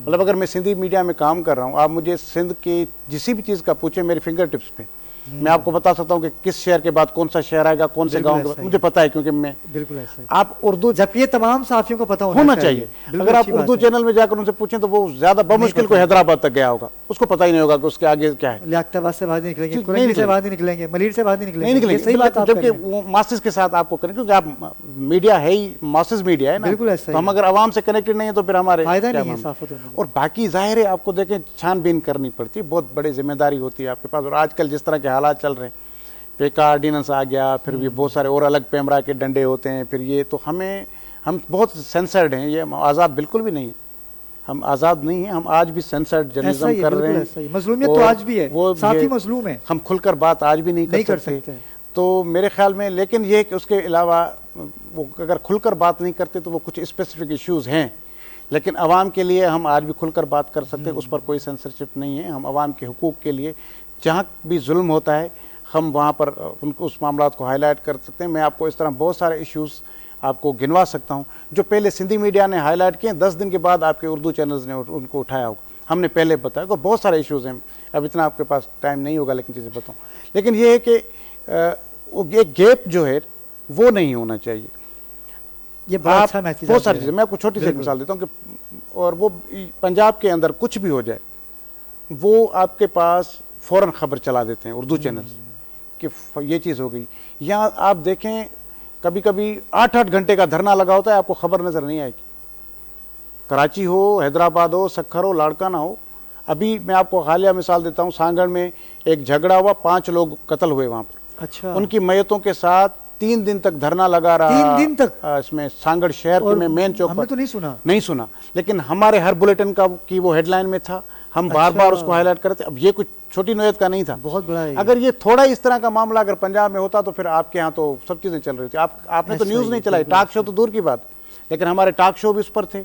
مطلب اگر میں سندھی میڈیا میں کام کر رہا ہوں, آپ مجھے سندھ کی کسی بھی چیز کا پوچھیں میری فنگر ٹپس پہ, میں آپ کو بتا سکتا ہوں کہ کس شہر کے بعد کون سا شہر آئے گا, کون سے گاؤں, مجھے پتا ہے کیونکہ میں بالکل ایسا ہی. آپ اردو جبکہ یہ تمام صحافیوں کو پتہ ہونا چاہیے. اگر آپ اردو چینل میں جا کر ان سے پوچھیں تو وہ زیادہ بمشکل کوئی حیدرآباد تک گیا ہوگا, اس کو پتہ ہی نہیں ہوگا کہ اس کے آگے کیا ہے. لیاقت آباد سے باہر نہیں نکلیں گے, قرنگی سے باہر نہیں نکلیں گے, ملیر سے باہر نہیں نکلیں گے. صحیح بات ہے, جبکہ وہ ماسز کے ساتھ آپ کو کریں, کیونکہ آپ میڈیا ہے ہی ماسز میڈیا ہے نا, بالکل ایسا ہی. تو ہم اگر عوام سے کنیکٹڈ نہیں ہیں تو پھر ہمارے فائدہ نہیں ہے صحافت ہونے کا. اور باقی ظاہر ہے آپ کو دیکھیں چھان بین کرنی پڑتی ہے, بہت بڑی ذمہ داری ہوتی ہے آپ کے پاس. اور آج کل جس طرح کے حالات چل رہے ہیں, پیکا آرڈیننس آ گیا, پھر بھی بہت سارے اور الگ پیمرا کے ڈنڈے ہوتے ہیں, پھر یہ تو ہم بہت سینسرڈ ہیں, یہ آزاد بالکل بھی نہیں ہے, ہم آزاد نہیں ہیں, ہم آج بھی سینسرڈ جرنلزم کر رہے ہیں. مظلومیت تو آج بھی ہے, صحافی مظلوم ہے, ہم کھل کر بات آج بھی نہیں کر سکتے. تو میرے خیال میں لیکن یہ کہ اس کے علاوہ وہ اگر کھل کر بات نہیں کرتے تو وہ کچھ اسپیسیفک ایشوز ہیں, لیکن عوام کے لیے ہم آج بھی کھل کر بات کر سکتے ہیں, اس پر کوئی سینسرشپ نہیں ہے. ہم عوام کے حقوق کے لیے جہاں بھی ظلم ہوتا ہے ہم وہاں پر ان کو اس معاملات کو ہائی لائٹ کر سکتے ہیں. میں آپ کو اس طرح بہت سارے ایشوز آپ کو گنوا سکتا ہوں جو پہلے سندھی میڈیا نے ہائی لائٹ کیے, 10 دن کے بعد آپ کے اردو چینلز نے ان کو اٹھایا ہوگا. ہم نے پہلے بتایا کہ بہت سارے ایشوز ہیں, اب اتنا آپ کے پاس ٹائم نہیں ہوگا لیکن چیزیں بتاؤں. لیکن یہ ہے کہ ایک گیپ جو ہے وہ نہیں ہونا چاہیے. یہ بہت اچھا میسیج, بہت ساری چیزیں میں آپ کو چھوٹی سی مثال دیتا ہوں کہ اور وہ پنجاب کے اندر کچھ بھی ہو جائے وہ آپ کے پاس فوراً خبر چلا دیتے ہیں اردو چینلز کہ یہ چیز ہو گئی. یہاں آپ دیکھیں کبھی کبھی 8-8 گھنٹے کا دھرنا لگا ہوتا ہے, آپ کو خبر نظر نہیں آئے گی. کراچی ہو, حیدرآباد ہو, سکھر ہو, لاڑکانہ ہو. ابھی میں آپ کو حالیہ مثال دیتا ہوں, سانگڑ میں ایک جھگڑا ہوا, 5 لوگ قتل ہوئے وہاں پر. اچھا, ان کی میتوں کے ساتھ 3 دن تک دھرنا لگا رہا. 3 دن تک اس میں سانگڑ شہر میں مین چوک ہم نے پر تو نہیں سنا, لیکن ہمارے ہر بلیٹن کی وہ ہیڈ لائن میں تھا, ہم بار بار اس کو ہائی لائٹ کرتے. اب یہ کچھ چھوٹی نوعیت کا نہیں تھا, بہت بڑا ہے. اگر یہ تھوڑا اس طرح کا معاملہ اگر پنجاب میں ہوتا تو پھر آپ کے ہاں تو سب چیزیں چل رہی تھی. آپ نے تو نیوز نہیں چلائی, ٹاک شو تو دور کی بات, لیکن ہمارے ٹاک شو بھی اس پر تھے,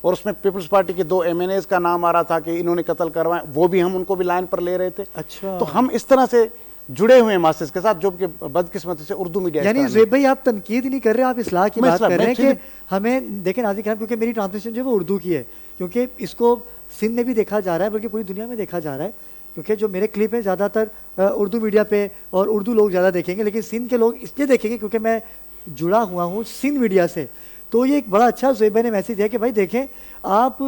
اور اس میں پیپلز پارٹی کے 2 MNAs کا نام آ رہا تھا کہ انہوں نے قتل کروائے, وہ بھی ہم ان کو بھی لائن پر لے رہے تھے. اچھا, تو ہم اس طرح سے جڑے ہوئے ہیں ماسز کے ساتھ, جو کہ بدقسمتی سے اردو میڈیا. یعنی زیب بھائی آپ تنقید نہیں کر رہے, آپ اصلاح کی بات کر رہے ہیں کہ ہمیں دیکھیں ناظرین کرام, کیونکہ میری ٹرانسلیشن جو ہے وہ اردو کی ہے, کیونکہ اس کو سندھ میں بھی دیکھا جا رہا ہے بلکہ پوری دنیا میں دیکھا جا رہا ہے, کیونکہ جو میرے کلپ ہیں زیادہ تر اردو میڈیا پہ اور اردو لوگ زیادہ دیکھیں گے, لیکن سندھ کے لوگ اس لیے دیکھیں گے کیونکہ میں جڑا ہوا ہوں سندھ میڈیا سے. تو یہ ایک بڑا اچھا زیب بھائی نے میسیج ہے کہ بھائی دیکھیں آپ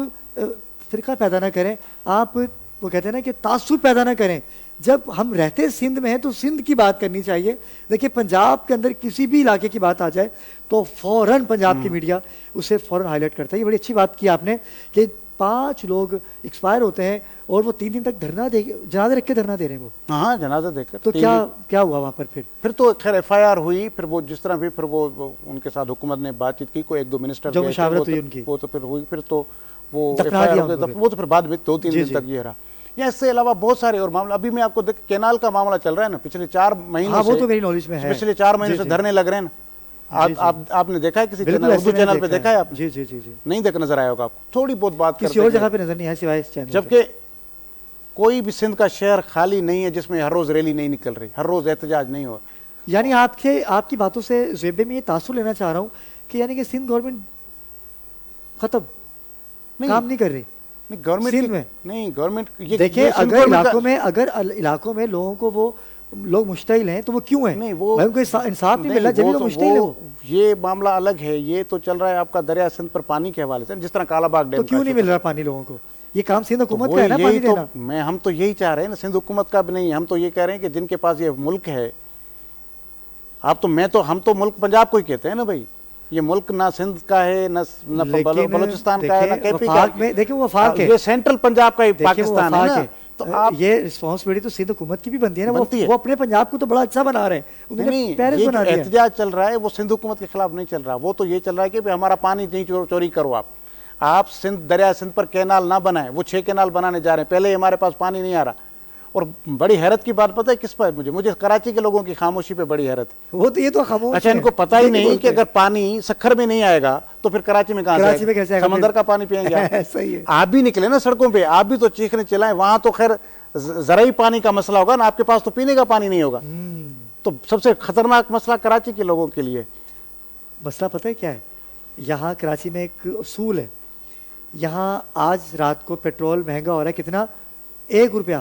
فرقہ پیدا نہ کریں, آپ وہ کہتے ہیں نا کہ تعصب پیدا نہ کریں. جب ہم رہتے سندھ میں ہیں تو سندھ کی بات کرنی چاہیے. دیکھیں پنجاب کے اندر کسی بھی علاقے کی بات آ جائے تو فوراً پنجاب کی میڈیا اسے فوراً ہائی لائٹ کرتا ہے. یہ بڑی اچھی بات کی آپ نے کہ 5 لوگ ایکسپائر ہوتے ہیں اور وہ 3 دن تک جنازے رکھ کے دھرنا دے رہے ہیں. وہ ہاں جنازہ دے کر. تو کیا ہوا وہاں پر پھر تو خیر FIR ہوئی, پھر وہ جس طرح بھی پھر وہ ان کے ساتھ حکومت نے بات چیت کی, کوئی 1-2 منسٹر جو مشاورت ہوئی ان کی, وہ تو پھر ہوئی, پھر تو وہ وہ تو پھر بعد میں 2-3 دن تک یہ رہا. یا اس سے علاوہ بہت سارے اور معاملہ, ابھی میں آپ کو دیکھ کینال کا معاملہ چل رہا ہے نا, پچھلے 4 مہینوں سے, وہ تو میری نالج میں ہے, پچھلے 4 مہینوں سے دھرنے لگ رہے ہیں نا. آپ نے دیکھا ہے کسی چینل, اردو چینل پہ دیکھا ہے آپ؟ جی نہیں دیکھ نظر آیا ہوگا آپ کو, تھوڑی بہت بات کسی اور جگہ پہ نظر نہیں ہے سوائے اس چینل. جبکہ کوئی بھی سندھ کا شہر خالی نہیں ہے جس میں ہر روز ریلی نہیں نکل رہی, ہر روز احتجاج نہیں ہوا. یعنی آپ کی باتوں سے زیبے میں یہ تاثر لینا چاہ رہا ہوں کہ یعنی کہ سندھ گورنمنٹ ختم کام نہیں کر رہی. گورنمنٹ دیکھیں اگر علاقوں میں لوگوں کو وہ لوگ مشتعل ہیں تو وہ کیوں ہیں, وہ انصاف نہیں مل رہا جب لوگ مشتعل ہیں. یہ معاملہ الگ ہے, یہ تو چل رہا ہے آپ کا دریا سندھ پر پانی کے حوالے سے, جس طرح کالا باغ ڈیم. تو کیوں نہیں مل رہا پانی لوگوں کو؟ یہ کام سندھ حکومت کا ہے نا پانی دینا. ہم تو یہی چاہ رہے ہیں نا, سندھ حکومت کا بھی نہیں, ہم تو یہ کہہ رہے ہیں کہ جن کے پاس یہ ملک ہے, ہم تو ملک پنجاب کو ہی کہتے ہیں نا بھائی, یہ ملک نہ سندھ کا ہے نہ بلوچستان کا ہے نہ KP کا ہے. دیکھیں وہ وفاق ہے, یہ سینٹرل پنجاب کا ہی پاکستان ہے نا. تو یہ رسپانسبلٹی تو سندھ حکومت کی بھی بنتی ہے نا, وہ اپنے پنجاب کو تو بڑا اچھا بنا رہے ہیں. نہیں, یہ احتجاج چل رہا ہے وہ سندھ حکومت کے خلاف نہیں چل رہا, وہ تو یہ چل رہا ہے کہ ہمارا پانی نہیں چوری کرو. آپ دریا سندھ پر کینال نہ بنائیں, وہ 6 کینال بنانے جا رہے ہیں, پہلے ہمارے پاس پانی نہیں آ رہا, اور بڑی حیرت کی بات پتہ ہے کس پر مجھے کراچی کے لوگوں کی خاموشی پہ بڑی حیرت ہے. وہ تو یہ تو خاموش اچھا ان کو پتہ ہی نہیں کہ اگر پانی سکھر میں نہیں آئے گا تو پھر کراچی میں کہاں کراچی میں کیسے سے آئے گا؟ سمندر کا پانی پئیں گے. صحیح ہے. آپ بھی نکلے نا سڑکوں پہ, آپ بھی تو چیخنے چلائیں. وہاں تو خیر زرعی پانی کا مسئلہ ہوگا نا, آپ کے پاس تو پینے کا پانی نہیں ہوگا. تو سب سے خطرناک مسئلہ کراچی کے لوگوں کے لیے مسئلہ پتہ ہے کیا ہے؟ یہاں کراچی میں ایک اصول ہے, یہاں آج رات کو پیٹرول مہنگا ہو رہا ہے کتنا, 1 روپیہ.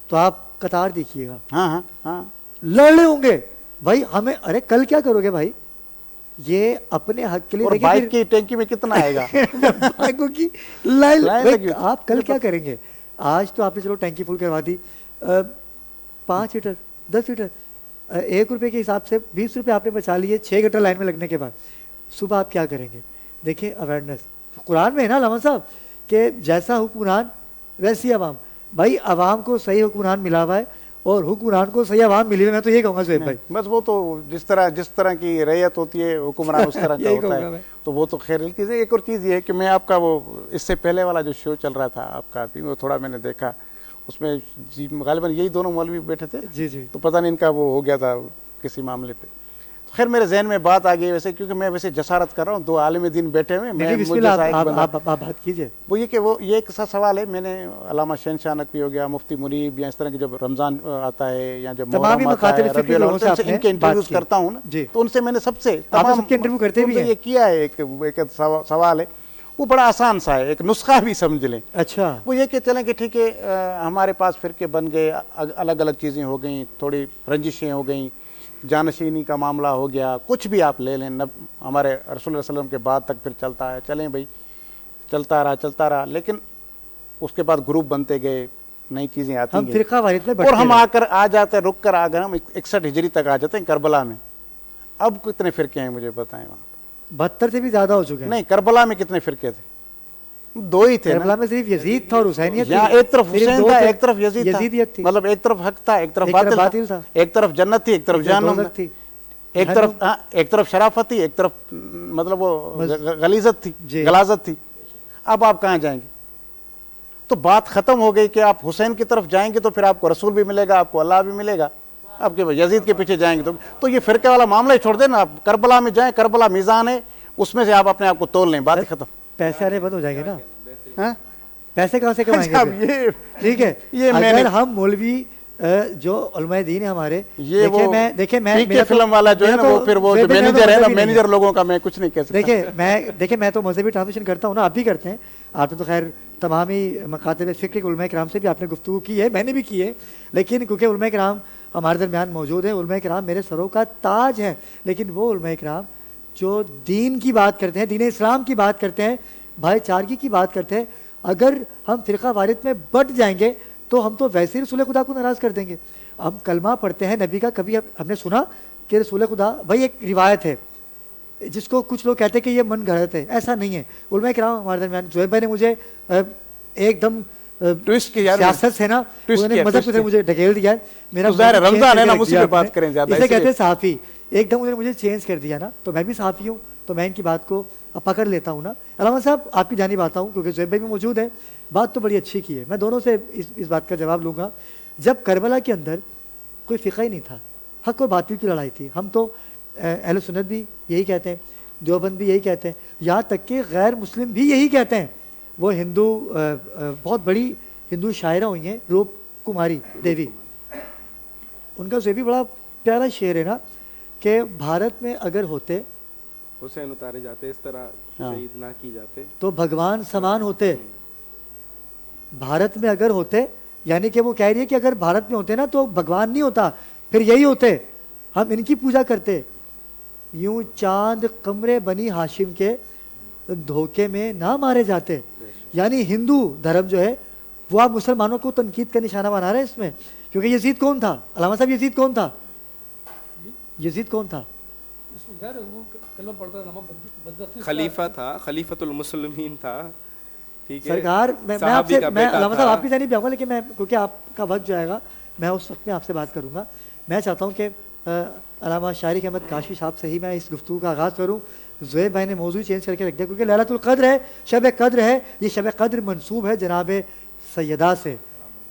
تو آپ قطار دیکھیے گا, ہاں ہاں ہاں لڑ رہے ہوں گے بھائی ہمیں, ارے کل کیا کرو گے بھائی, یہ اپنے حق کے لیے. اور بائک کی ٹینکی میں کتنا آئے گا بائکوں کی لائن, آپ کل کیا کریں گے؟ آج تو آپ نے چلو ٹینکی فل کروا دی, 5 لیٹر 10 لیٹر 1 روپے کے حساب سے 20 روپے آپ نے بچا لیے 6 گھنٹہ لائن میں لگنے کے بعد. صبح آپ کیا کریں گے؟ دیکھیں اویئرنیس قرآن میں ہے نا علامہ صاحب, کہ جیسا حکمران ویسی عوام. بھائی عوام کو صحیح حکمران ملا ہوا ہے اور حکمران کو صحیح عوام ملی ہوئی, میں تو یہ کہوں گا سہیب بھائی. بس وہ تو جس طرح کی رعیت ہوتی ہے حکمران اس طرح کا ہوتا ہے, تو وہ تو خیر چیز ہے. ایک اور چیز یہ ہے کہ میں آپ کا وہ اس سے پہلے والا جو شو چل رہا تھا آپ کا, ابھی وہ تھوڑا میں نے دیکھا, اس میں غالباً یہی دونوں مولوی بیٹھے تھے. جی جی. تو پتہ نہیں ان کا وہ ہو گیا تھا کسی معاملے پہ. خیر میرے ذہن میں بات آ گئی ویسے, کیونکہ میں ویسے جسارت کر رہا ہوں, 2 عالم دین بیٹھے ہوئے, آپ بات کیجئے. وہ یہ کہ وہ یہ ایک سا سوال ہے, میں نے علامہ شہنشاہ نقوی ہو گیا, مفتی منیب, یا اس طرح کی جب رمضان آتا ہے یا جب محرم آتا ہے, ربیع الاول, ان کے انٹرویوز کرتا ہوں نا, تو ان سے میں نے سب سے تمام انٹرویو کرتے بھی یہ کیا ہے. ایک سوال ہے وہ بڑا آسان سا ہے, ایک نسخہ بھی سمجھ لیں. اچھا وہ یہ کہ چلیں کہ ٹھیک ہے ہمارے پاس فرقے بن گئے, الگ الگ چیزیں ہو گئیں, تھوڑی رنجشیں ہو گئیں, جانشینی کا معاملہ ہو گیا, کچھ بھی آپ لے لیں, ہمارے رسول اللہ علیہ وسلم کے بعد تک پھر چلتا ہے, چلیں بھائی چلتا رہا, لیکن اس کے بعد گروپ بنتے گئے, نئی چیزیں آتی ہم فرقہ واریت میں اور ہم آ جاتے ہیں, رک کر آگر ہم 61 ہجری تک آ جاتے ہیں کربلا میں. اب کتنے فرقے ہیں مجھے بتائیں وہاں؟ 72 سے بھی زیادہ ہو چکے ہیں. نہیں, کربلا میں کتنے فرقے تھے؟ 2 ہی تھے. کربلا میں صرف یزید تھا اور حسینیت تھی. یہاں ایک طرف حسین تھا, ایک طرف یزید تھا, مطلب ایک طرف حق تھا, ایک طرف باطل تھا, ایک طرف جنت تھی, ایک طرف جہنم تھی, ایک طرف شرافت تھی, ایک طرف مطلب وہ غلیظت تھی, غلاظت تھی. اب آپ کہاں جائیں گے؟ تو بات ختم ہو گئی کہ آپ حسین کی طرف جائیں گے تو پھر آپ کو رسول بھی ملے گا, آپ کو اللہ بھی ملے گا. آپ کے یزید کے پیچھے جائیں گے تو یہ فرقے والا معاملہ ہی چھوڑ دیں نا, آپ کربلا میں جائیں, کربلا میزان ہے, اس میں سے آپ اپنے آپ کو تول لیں, بات ختم. پیسے آنے بند ہو جائیں گے نا, پیسے کہاں سے کمائیں گے؟ ٹھیک ہے, اگر ہم مولوی جو علماء دین ہیں ہمارے, یہ دیکھیں میں فلم والا جو ہے نا, وہ پھر وہ جو مینیجر ہے نا, مینیجر لوگوں کا, میں کچھ نہیں کہہ سکتا. دیکھیں میں تو مذہبی ٹرانسلیشن کرتا ہوں نا, آپ بھی کرتے ہیں. آپ نے تو خیر تمام ہی مکاتب فقہ علماء کرام سے بھی آپ نے گفتگو کی ہے, میں نے بھی کی ہے, لیکن کیونکہ علماء کرام ہمارے درمیان موجود ہیں, علماء کرام میرے سروں کا تاج ہیں, لیکن وہ علماء کرام جو دین کی بات کرتے ہیں, دین اسلام کی بات کرتے ہیں, بھائی چارگی کی بات کرتے ہیں, اگر ہم فرقہ واریت میں بٹ جائیں گے تو ہم تو ویسے ہی رسول خدا کو ناراض کر دیں گے. ہم کلمہ پڑھتے ہیں نبی کا, کبھی ہم نے سنا کہ رسول خدا, بھائی ایک روایت ہے جس کو کچھ لوگ کہتے ہیں کہ یہ من گھڑت ہے, ایسا نہیں ہے. علماء کرام ہمارے درمیان, زہیب بھائی نے مجھے ایک دم سیاست سے نا, انہوں نے مذہب سے مجھے ڈھکیل دیا ہے. میرا رمضان ہے نا, اسی پہ بات کریں زیادہ, اسے کہتے ہیں صحافی. ایک دم انہوں نے مجھے چینج کر دیا نا, تو میں بھی صحافی ہوں, تو میں ان کی بات کو پکڑ لیتا ہوں نا. علامہ صاحب آپ کی جانب آتا ہوں کیونکہ زہیب بھائی بھی موجود ہے. بات تو بڑی اچھی کی ہے, میں دونوں سے اس بات کا جواب لوں گا. جب کربلا کے اندر کوئی فقہ ہی نہیں تھا, حق و باطل کی لڑائی تھی. ہم تو اہل سنت بھی یہی کہتے ہیں, دیوبند بھی یہی کہتے ہیں, یہاں تک کہ غیر مسلم بھی یہی کہتے ہیں. وہ ہندو, بہت بڑی ہندو شاعرہ ہوئی ہیں روپ کماری دیوی, ان کا بھی بڑا پیارا شعر ہے نا کہ بھارت میں اگر ہوتے حسین اتارے جاتے, اس طرح شہید نہ کی جاتے, تو بھگوان سمان ہوتے. بھارت میں اگر ہوتے, یعنی کہ وہ کہہ رہی ہے کہ اگر بھارت میں ہوتے نا تو بھگوان نہیں ہوتا, پھر یہی ہوتے, ہم ان کی پوجا کرتے. یوں چاند قمرے بنی ہاشم کے دھوکے میں نہ مارے جاتے. یعنی ہندو دھرم جو ہے وہ آپ مسلمانوں کو تنقید کا نشانہ بنا رہے ہیں اس میں, کیونکہ یزید کون تھا علامہ صاحب؟ یزید کون تھا؟ یزید کون تھا؟ خلیفہ تھا, خلیفۃ المسلمین تھا. سرکار میں آپ سے, میں علامہ صاحب آپ کی جانب بھی آؤں گا, لیکن میں کیونکہ آپ کا وقت جو آئے گا میں اس وقت میں آپ سے بات کروں گا. میں چاہتا ہوں کہ علامہ شارق احمد کاشفی صاحب سے ہی میں اس گفتگو کا آغاز کروں. زہیب بھائی نے موضوع چینج کر کے رکھ دیا کیونکہ لیلۃ القدر ہے, شب قدر ہے, یہ شب قدر منسوب ہے جناب سیدہ سے,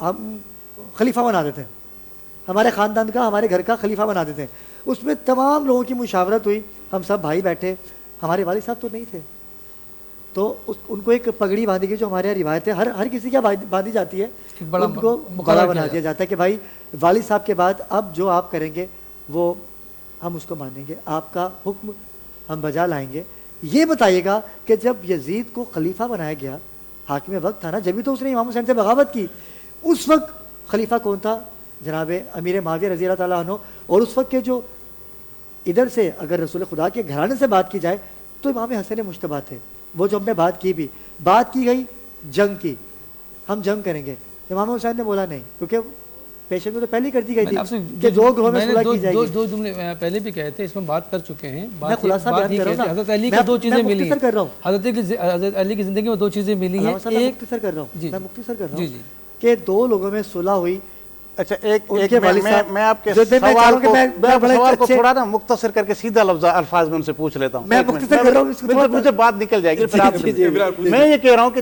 ہم خلیفہ بنا دیتے ہیں, ہمارے خاندان کا, ہمارے گھر کا خلیفہ بنا دیتے ہیں. اس میں تمام لوگوں کی مشاورت ہوئی, ہم سب بھائی بیٹھے, ہمارے والد صاحب تو نہیں تھے, تو ان کو ایک پگڑی باندھی گئی جو ہمارے یہاں روایت ہے, ہر کسی کیا باندھی جاتی ہے, ان کو بڑا بنا دیا جاتا ہے کہ بھائی والد صاحب کے بعد اب جو آپ کریں گے وہ ہم اس کو مانیں گے, آپ کا حکم ہم بجا لائیں گے. یہ بتائیے گا کہ جب یزید کو خلیفہ بنایا گیا, حاکم وقت تھا نا, جبھی تو اس نے امام حسین سے بغاوت کی, اس وقت خلیفہ کون تھا؟ جناب امیر معاویہ رضی اللہ تعالیٰ عنہ. اور اس وقت کے جو ادھر سے اگر رسول خدا کے گھرانے سے بات کی جائے تو امام حسن مجتبیٰ تھے. وہ جو ہم نے بات کی بھی, بات کی گئی جنگ کی, ہم جنگ کریں گے, امام حسین نے بولا نہیں, کیونکہ پیشن تو پہلے کر دی گئی تھی کہ دو گروہوں میں صلح کی جائے گی. دو جملے پہلے بھی کہے تھے, اس میں بات کر چکے ہیں. میں خلاصہ بیان کر رہا ہوں, حضرت علی کو دو چیزیں ملی ہیں, کر رہا ہوں, حضرت علی کی زندگی میں دو چیزیں ملی ہیں. ایک مختصر کر رہا ہوں, میں مختصر کر رہا ہوں کہ دو لوگوں میں صلح ہوئی. اچھا میں آپ کے سوال کو تھوڑا نا مختصر کر کے سیدھا الفاظ میں ان سے پوچھ لیتا ہوں. میں مختصر کر رہا ہوں, مجھے بات نکل جائے گی. میں یہ کہہ رہا ہوں کہ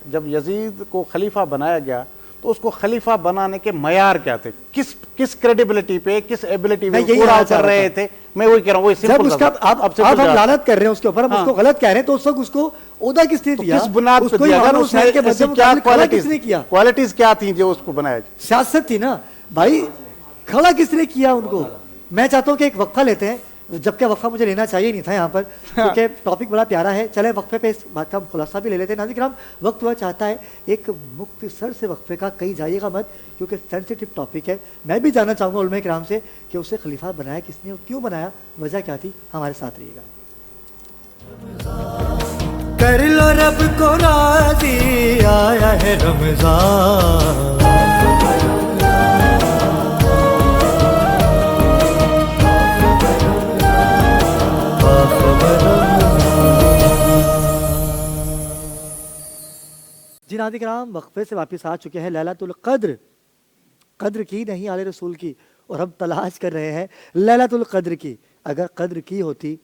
جب یزید کو خلیفہ بنایا گیا تو اس کو خلیفہ بنانے کے معیار کیا تھے, کس کریڈیبلٹی پہ, کس ایبلٹی پہ پورا کر رہے تھے؟ میں وہی کہہ رہا ہوں, وہی سمپل تھا. اب ہم لعنت کر رہے ہیں اس کے اوپر, ہم اس کو غلط کہہ رہے ہیں, تو اس وقت اس کو عہدہ کس نے دیا, کس بنیاد پہ دیا گیا, اس نے کیا کوالٹیز کیا تھیں جو اس کو بنایا؟ سیاست تھی نا بھائی, کھڑا کس نے کیا ان کو. میں چاہتا ہوں کہ ایک وقفہ لیتے ہیں, جبکہ وقفہ مجھے لینا چاہیے نہیں تھا یہاں پر, کیونکہ ٹاپک بڑا پیارا ہے. چلے وقفے پہ اس بات کا ہم خلاصہ بھی لے لیتے ہیں. ناظرین کرام, وقت ہوا چاہتا ہے ایک مختصر سے وقفے کا, کہیں جائیے گا مت کیونکہ سینسیٹیو ٹاپک ہے. میں بھی جاننا چاہوں گا علماء کرام سے کہ اسے خلیفہ بنایا کس نے اور کیوں بنایا, وجہ کیا تھی. ہمارے ساتھ رہیے گا. کر لو رب کو راضی, آیا ہے رمضان. جی ناظرین کرام, وقفے سے واپس آ چکے ہیں. لیلۃ القدر, قدر کی نہیں آل رسول کی, اور ہم تلاش کر رہے ہیں لیلۃ القدر کی. اگر قدر کی ہوتی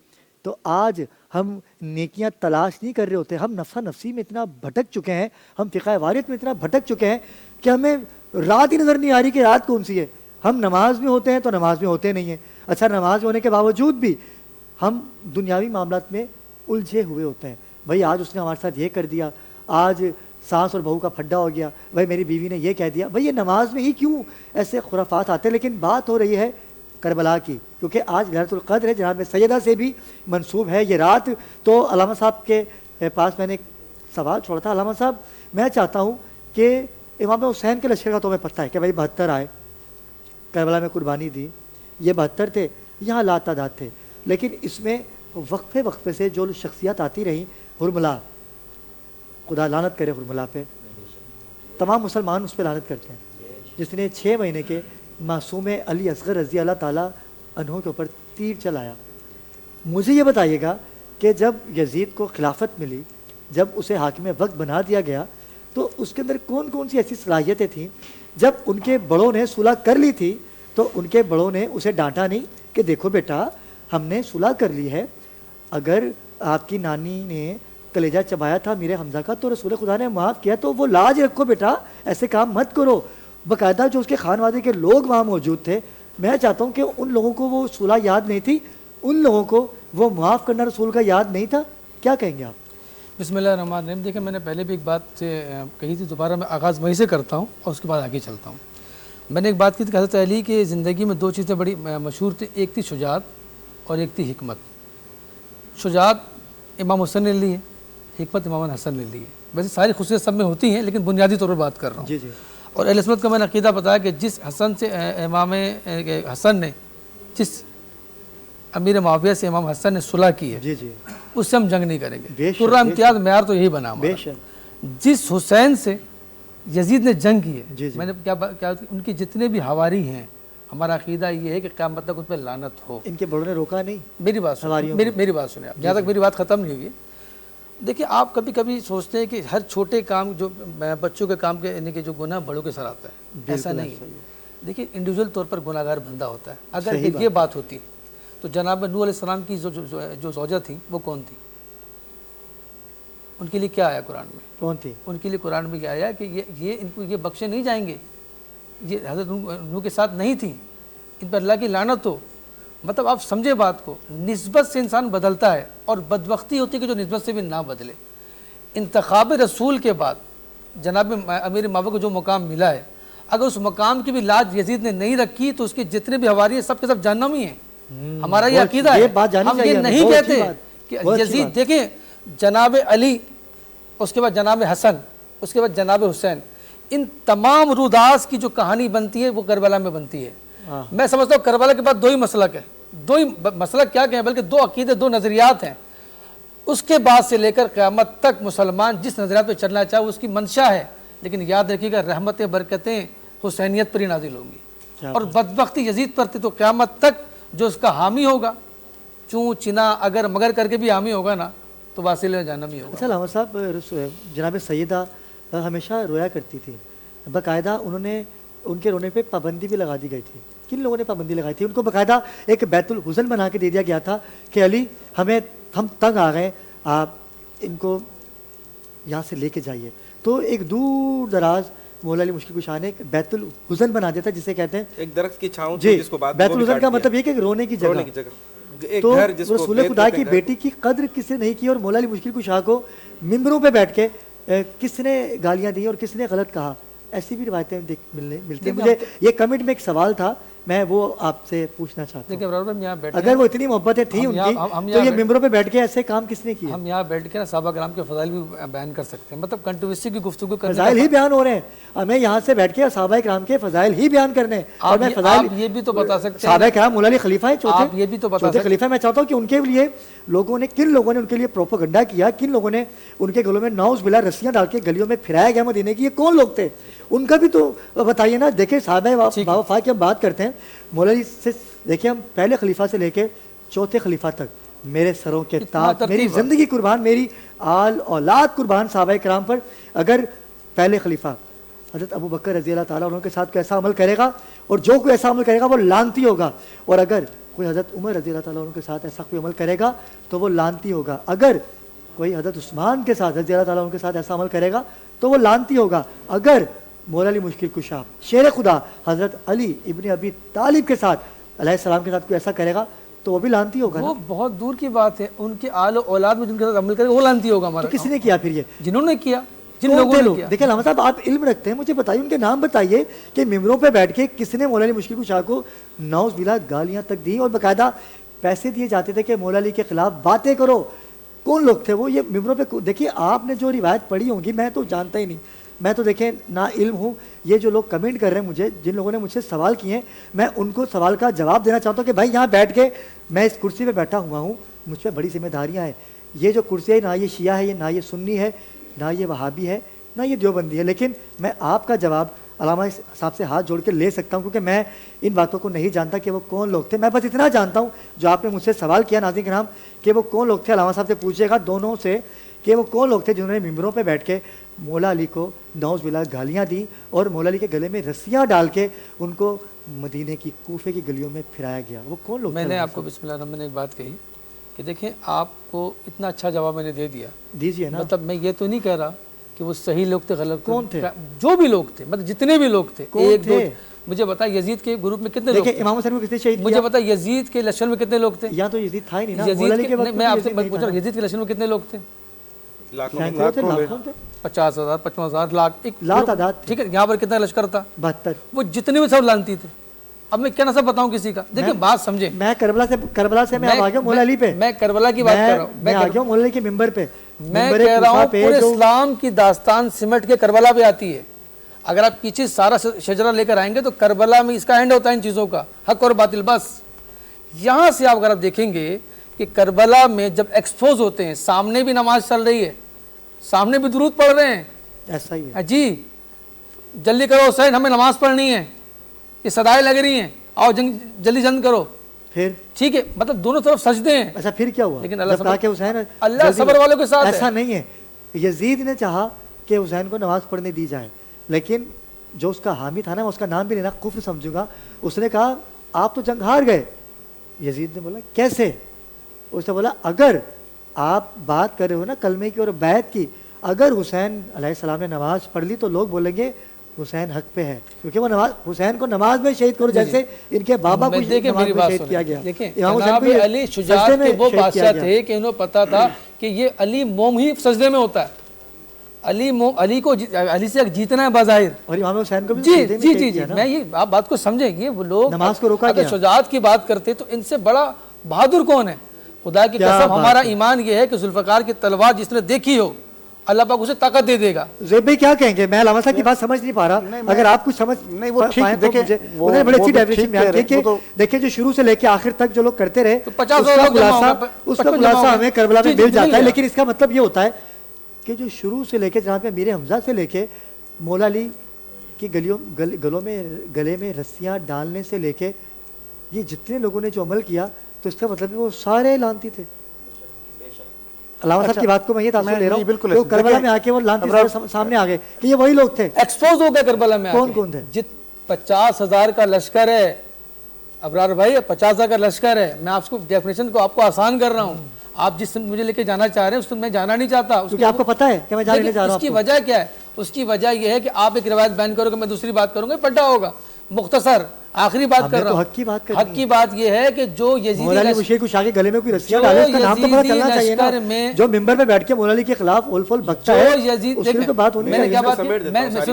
تو آج ہم نیکیاں تلاش نہیں کر رہے ہوتے. ہم نفسا نفسی میں اتنا بھٹک چکے ہیں, ہم فقہ واریت میں اتنا بھٹک چکے ہیں کہ ہمیں رات ہی نظر نہیں آ رہی کہ رات کون سی ہے. ہم نماز میں ہوتے ہیں تو نماز میں ہوتے نہیں ہیں. اچھا, نماز میں ہونے کے باوجود بھی ہم دنیاوی معاملات میں الجھے ہوئے ہوتے ہیں. بھائی آج اس نے ہمارے ساتھ یہ کر دیا, آج ساس اور بہو کا پھڈا ہو گیا, بھائی میری بیوی نے یہ کہہ دیا. بھائی یہ نماز میں ہی کیوں ایسے خرافات آتے ہیں؟ لیکن بات ہو رہی ہے کربلا کی, کیونکہ آج لیلۃ القدر ہے, جناب سیدہ سے بھی منسوب ہے یہ رات. تو علامہ صاحب کے پاس میں نے ایک سوال چھوڑا تھا. علامہ صاحب, میں چاہتا ہوں کہ امام حسین کے لشکر کا تو ہمیں پتہ ہے کہ بھائی 72 آئے, کربلا میں قربانی دی, یہ 72 تھے, یہاں لا تعداد تھے. لیکن اس میں وقفے سے جو شخصیات آتی رہیں, ہرملا, خدا لعنت کرے ہرملا پہ, تمام مسلمان اس پہ لعنت کرتے ہیں, جس نے 6 مہینے کے معصوم علی اصغر رضی اللہ تعالیٰ عنہ کے اوپر تیر چلایا. مجھے یہ بتائیے گا کہ جب یزید کو خلافت ملی, جب اسے حاکم وقت بنا دیا گیا, تو اس کے اندر کون کون سی ایسی صلاحیتیں تھیں؟ جب ان کے بڑوں نے صلح کر لی تھی تو ان کے بڑوں نے اسے ڈانٹا نہیں کہ دیکھو بیٹا ہم نے صلح کر لی ہے, اگر آپ کی نانی نے کلیجہ چبایا تھا میرے حمزہ کا تو رسول خدا نے معاف کیا, تو وہ لاج رکھو بیٹا, ایسے کام مت کرو. باقاعدہ جو اس کے خانوادے کے لوگ وہاں موجود تھے, میں چاہتا ہوں کہ ان لوگوں کو وہ صلح یاد نہیں تھی, ان لوگوں کو وہ معاف کرنا رسول کا یاد نہیں تھا. کیا کہیں گے آپ؟ بسم اللہ الرحمن الرحیم. دیکھیں میں نے پہلے بھی ایک بات سے کہی تھی, دوبارہ میں آغاز وہیں سے کرتا ہوں اور اس کے بعد آگے چلتا ہوں. میں نے ایک بات کی تھی کہ حضرت علی کی زندگی میں 2 چیزیں بڑی مشہور تھیں, ایک تھی شجاعت اور ایک تھی حکمت. شجاعت امام حسین نے لی ہے, حکمت امام حسن نے لی ہے. ویسے ساری خصوصیت سب میں ہوتی ہیں لیکن بنیادی طور پر بات کر رہا ہوں. جی جی. اور اہل سنت کا میں نے عقیدہ بتایا کہ جس حسن سے امام حسن نے, جس امیر معاویہ سے امام حسن نے صلح کی ہے, جی جی, اس سے ہم جنگ نہیں کریں گے. قرآن امتیاز معیار تو یہی بنا ہمارا. جس حسین سے یزید نے جنگ کی ہے, میں نے کیا ان کی جتنے بھی حواری ہیں, ہمارا عقیدہ یہ ہے کہ قیامت تک ان پہ لعنت ہو. ان کے بڑوں نے روکا نہیں. میری بات سنیں آپ, جہاں تک میری بات ختم نہیں ہوئی. دیکھیں آپ کبھی کبھی سوچتے ہیں کہ ہر چھوٹے کام جو بچوں کے کام کے یعنی کہ جو گناہ بڑوں کے سر آتا ہے, ایسا نہیں ہے. دیکھیں انڈیویجول طور پر گناہ گار بندہ ہوتا ہے. اگر یہ بات ہوتی تو جناب نوح علیہ السلام کی جو زوجہ تھی وہ کون تھی؟ ان کے لیے کیا آیا قرآن میں؟ کون تھی؟ ان کے لیے قرآن میں کیا آیا کہ یہ ان کو یہ بخشے نہیں جائیں گے، یہ حضرت نوح کے ساتھ نہیں تھیں، ان پر اللہ کی لعنت ہو. مطلب آپ سمجھے بات کو، نسبت سے انسان بدلتا ہے اور بدبختی ہوتی ہے کہ جو نسبت سے بھی نہ بدلے. انتخاب رسول کے بعد جناب امیر معاویہ کو جو مقام ملا ہے، اگر اس مقام کی بھی لاج یزید نے نہیں رکھی تو اس کے جتنے بھی حواری ہیں سب کے سب جہنمی ہیں. ہمارا یہ عقیدہ ہے. ہم یہ نہیں کہتے کہ یزید، دیکھیں جناب علی، اس کے بعد جناب حسن، اس کے بعد جناب حسین، ان تمام روداس کی جو کہانی بنتی ہے وہ کربلا میں بنتی ہے. میں سمجھتا ہوں کربلا کے بعد دو ہی مسلک ہے، دو ہی مسلک کیا کہیں بلکہ دو عقیدے، دو نظریات ہیں. اس کے بعد سے لے کر قیامت تک مسلمان جس نظریات پہ چلنا چاہے وہ اس کی منشا ہے، لیکن یاد رکھیے گا رحمتیں برکتیں حسینیت پر ہی نازل ہوں گی، اور بدبختی یزید پر تھی تو قیامت تک جو اس کا حامی ہوگا، چون چنا اگر مگر کر کے بھی حامی ہوگا نا تو واصل جہنمی ہوگا. اچھا علامہ صاحب، جناب سیدہ ہمیشہ رویا کرتی تھی، باقاعدہ انہوں نے ان کے رونے پہ پابندی بھی لگا دی گئی تھی. کن لوگوں نے پابندی لگائی تھی؟ ان کو باقاعدہ ایک بیت الحزن بنا کے دے دیا گیا تھا کہ علی ہم تنگ آ گئے، آپ ان کو یہاں سے لے کے جائیے. تو ایک دور دراز مولا علی مشکل کشا نے ایک بیت الحزن بنا دیا تھا، جسے کہتے ہیں ایک درخت کی چھاؤں جی. جس کو بعد بیت الحزن کا مطلب یہ کہ رونے کی جگہ. تو رسول خدا کی بیٹی کی قدر کس نے نہیں کی، اور مولا علی مشکل کشا کو ممبروں پہ بیٹھ کے کس نے گالیاں دی اور کس نے غلط کہا، ایسی بھی روایتیں ملتی ہیں. مجھے یہ کمنٹ میں ایک سوال تھا، میں وہ آپ سے پوچھنا چاہتا ہوں. اگر وہ اتنی محبتیں تھیں ان کی تو یہ ممبروں پہ بیٹھ کے ایسے کام کس نے کیے؟ ہم یہاں بیٹھ کے نا صحابہ کرام کے فضائل بھی بیان کر سکتے ہیں. مطلب کنٹروورسی کی گفتگو کرنے فضائل ہی بیان ہو رہے ہیں، ہمیں یہاں سے بیٹھ کے صحابہ کرام کے فضائل ہی بیان کرنے. اور میں فضائل یہ بھی تو بتا سکتے ہیں، صحابہ کرام مولا علی خلیفہ ہیں آپ یہ بھی تو بتا چوتھے خلیفہ. میں چاہتا ہوں کہ ان کے لیے لوگوں نے، کن لوگوں نے ان کے لیے پروپیگنڈا کیا، کن لوگوں نے ان کے گلوں میں ناؤز بلا رسیاں ڈال کے گلیوں میں پھرایا گیا مدینے کی، یہ کون لوگ تھے؟ ان کا بھی تو بتائیے نا. دیکھیں صحابہ وفا کی ہم بات کرتے ہیں، مولا علی سے دیکھیں ہم پہلے خلیفہ سے لے کے چوتھے خلیفہ تک میرے سروں کے تاج، میری زندگی قربان، میری آل اولاد قربان صحابہ کرام پر. اگر پہلے خلیفہ حضرت ابو بکر رضی اللہ تعالیٰ عنہ کے ساتھ کوئی ایسا عمل کرے گا، اور جو کوئی ایسا عمل کرے گا وہ لعنتی ہوگا، اور اگر کوئی حضرت عمر رضی اللہ تعالیٰ عنہ کے ساتھ ایسا کوئی عمل کرے گا تو وہ لعنتی ہوگا، اگر کوئی حضرت عثمان کے ساتھ رضی اللہ تعالیٰ عنہ کے ساتھ ایسا عمل کرے گا تو وہ لعنتی ہوگا، اگر مولا علی مشکل کشا شیر خدا حضرت علی ابن ابی طالب کے ساتھ علیہ السلام کے ساتھ کوئی ایسا کرے گا تو وہ بھی لعنتی ہوگا. وہ بہت دور کی بات ہے، ان کے آل و اولاد میں جن کے ساتھ عمل کرے وہ لعنتی ہوگا. ہمارا کس نے کیا پھر؟ یہ جنہوں نے کیا، جن لوگوں نے کیا. دیکھیں علامہ صاحب آپ علم رکھتے ہیں، مجھے بتائیے ان کے نام بتائیے کہ ممبروں پہ بیٹھ کے کس نے مولا علی مشکل کشا کو نعوذ باللہ گالیاں تک دی، اور باقاعدہ پیسے دیے جاتے تھے کہ مولا علی کے خلاف باتیں کرو. کون لوگ تھے وہ؟ یہ ممبروں پہ دیکھیے آپ نے جو روایت پڑھی ہوں گی میں تو جانتا ہی نہیں، میں تو دیکھیں نا علم ہوں. یہ جو لوگ کمنٹ کر رہے ہیں مجھے، جن لوگوں نے مجھ سے سوال کیے ہیں، میں ان کو سوال کا جواب دینا چاہتا ہوں کہ بھائی یہاں بیٹھ کے میں اس کرسی پہ بیٹھا ہوا ہوں، مجھ پہ بڑی ذمہ داریاں ہیں. یہ جو کرسی ہے نہ یہ شیعہ ہے، نہ یہ سنی ہے، نہ یہ وہابی ہے، نہ یہ دیوبندی ہے، لیکن میں آپ کا جواب علامہ صاحب سے ہاتھ جوڑ کے لے سکتا ہوں کیونکہ میں ان باتوں کو نہیں جانتا کہ وہ کون لوگ تھے. میں بس اتنا جانتا ہوں جو آپ نے مجھ سے سوال کیا ناظرین کرام کہ وہ کون لوگ تھے، علامہ صاحب سے پوچھیے گا دونوں سے کہ وہ کون لوگ تھے جنہوں نے ممبروں پہ بیٹھ کے مولا علی کو نعوذ باللہ گالیاں دی اور مولا علی کے گلے میں رسیاں ڈال کے ان کو مدینے کی کوفے کی گلیوں میں پھرایا گیا. وہ کون لوگ تھے؟ میں نے آپ کو بسم اللہ الرحمن الرحیم ایک بات کہی کہ دیکھیں آپ کو اتنا اچھا جواب میں نے دے دیا، دیجیے نا. مطلب میں یہ تو نہیں کہہ رہا کہ وہ صحیح لوگ تھے غلط کون تھے، جو بھی لوگ تھے، مطلب جتنے بھی لوگ تھے. ایک دو مجھے بتا یزید کے گروپ میں کتنے لوگ تھے؟ امام حسین کو کتنے شہید مجھے بتا یزید کے لشکر میں کتنے لوگ تھے؟ یا تو یزید تھا ہی نہیں نا. میں آپ سے پوچھ رہا ہوں یزید کے لشکر میں کتنے لوگ تھے؟ 50,000 55,000 لاکھ تعداد. ٹھیک ہے، یہاں پر کتنا لشکر تھا؟ 72. وہ جتنے بھی سب لانتی تھے. اب میں کیا نہ سب بتاؤں کسی کا. دیکھیں بات سمجھیں، میں کربلا سے میں آ گیا مولا علی پہ، میں کربلا کی بات کر رہا ہوں، میں آ گیا مولا علی کے ممبر پہ. میں کہہ رہا ہوں پورے اسلام کی داستان سمٹ کے کربلا پہ آتی ہے. اگر آپ پیچھے سارا شجرہ لے کر آئیں گے تو کربلا میں اس کا اینڈ ہوتا ہے ان چیزوں کا، حق اور باطل. بس یہاں سے آپ اگر آپ دیکھیں گے کہ کربلا میں جب ایکسپوز ہوتے ہیں، سامنے بھی نماز چل رہی ہے، سامنے بھی درود پڑھ رہے ہیں، ایسا ہی ہے جی جلدی کرو حسین ہمیں نماز پڑھنی ہے، یہ صدائیں لگ رہی ہیں، آؤ جلدی جنگ کرو. پھر ٹھیک ہے، مطلب دونوں طرف سجدے ہیں. اچھا پھر کیا ہوا؟ لیکن اللہ صبر والوں کے ساتھ ایسا نہیں ہے. یزید نے چاہا کہ حسین کو نماز پڑھنے دی جائے، لیکن جو اس کا حامی تھا نا، میں اس کا نام بھی لینا کفر سمجھوں گا، اس نے کہا آپ تو جنگ ہار گئے. یزید نے بولا کیسے؟ اس نے بولا اگر آپ بات کر رہے ہو نا کلمے کی اور بیعت کی, اگر حسین علیہ السلام نے نماز پڑھ لی تو لوگ بولیں گے حسین حق پہ ہے, کیونکہ وہ نماز, حسین کو نماز میں شہید کرو جیسے ان کے بابا کو نماز میں شہید کیا گیا. دیکھیں جناب علی شجاعت کے وہ بادشاہ تھے کہ انہوں پتا تھا کہ یہ علی موم ہی سجدے میں ہوتا ہے, علی کو علی سے جیتنا ہے بظاہر, اور امام حسین کو بھی جی جی جی جی میں یہ آپ بات کو سمجھیں, یہ وہ لوگ نماز کو روکا اگر شجاعت کی بات کرتے تو ان سے بڑا بہادر کون ہے؟ خدا کی قسم ہمارا ایمان یہ ہے کہ ذوالفقار کی تلوار جس نے دیکھی ہو اللہ پاک اسے طاقت دے دے گا. زیب بھائی کیا کہیں گے؟ میں علامہ صاحب کی بات سمجھ نہیں پا رہا, اگر آپ کچھ سمجھ نہیں وہ ٹھیک دیکھیں, انہوں نے بڑی اچھی ڈیفینیشن بیان کی کہ دیکھیں جو شروع سے لے کے آخر تک جو لوگ کرتے رہے اس کا خلاصہ ہمیں کربلا میں مل جاتا ہے, لیکن اس کا مطلب یہ ہوتا ہے کہ جو شروع سے لے کے جہاں پہ امیر حمزہ سے لے کے مولا علی کی گلے میں رسیاں ڈالنے سے لے کے یہ جتنے لوگوں نے جو عمل کیا تو اس کا مطلب وہ سارے لانتی تھے. علامہ صاحب کی بات کو میں یہ تاثر لے رہا ہوں کہ کربلا میں آ کے وہ لانتی سامنے آ گئے کہ یہ وہی لوگ تھے. ایکسپوز ہو گئے کربلا میں. کون کون تھے؟ 50,000 کا لشکر ہے ابرار بھائی, 50,000 کا لشکر ہے. میں آپ کو ڈیفینیشن کو آپ کو آسان کر رہا ہوں, آپ جس مجھے لے کے جانا چاہ رہے ہیں اس میں جانا نہیں چاہتا. کیونکہ آپ کو پتا ہے کہ میں جانے جا رہا ہوں. اس کی وجہ کیا ہے؟ اس کی وجہ یہ ہے کہ آپ ایک روایت بیان کرو گے, میں دوسری بات کروں گا, پلٹا ہوگا. مختصر آخری بات کر رہا ہوں, حق کی بات یہ ہے کہ جو یزیدی مولا علی کو شاہ کے گلے میں کوئی رسیاں ڈالے, اس کا نام تو پتہ چلنا چاہیے نا. جو منبر پہ بیٹھ کے مولا علی کے خلاف اول فول بکتا ہے اس کی تو بات ہونی چاہیے.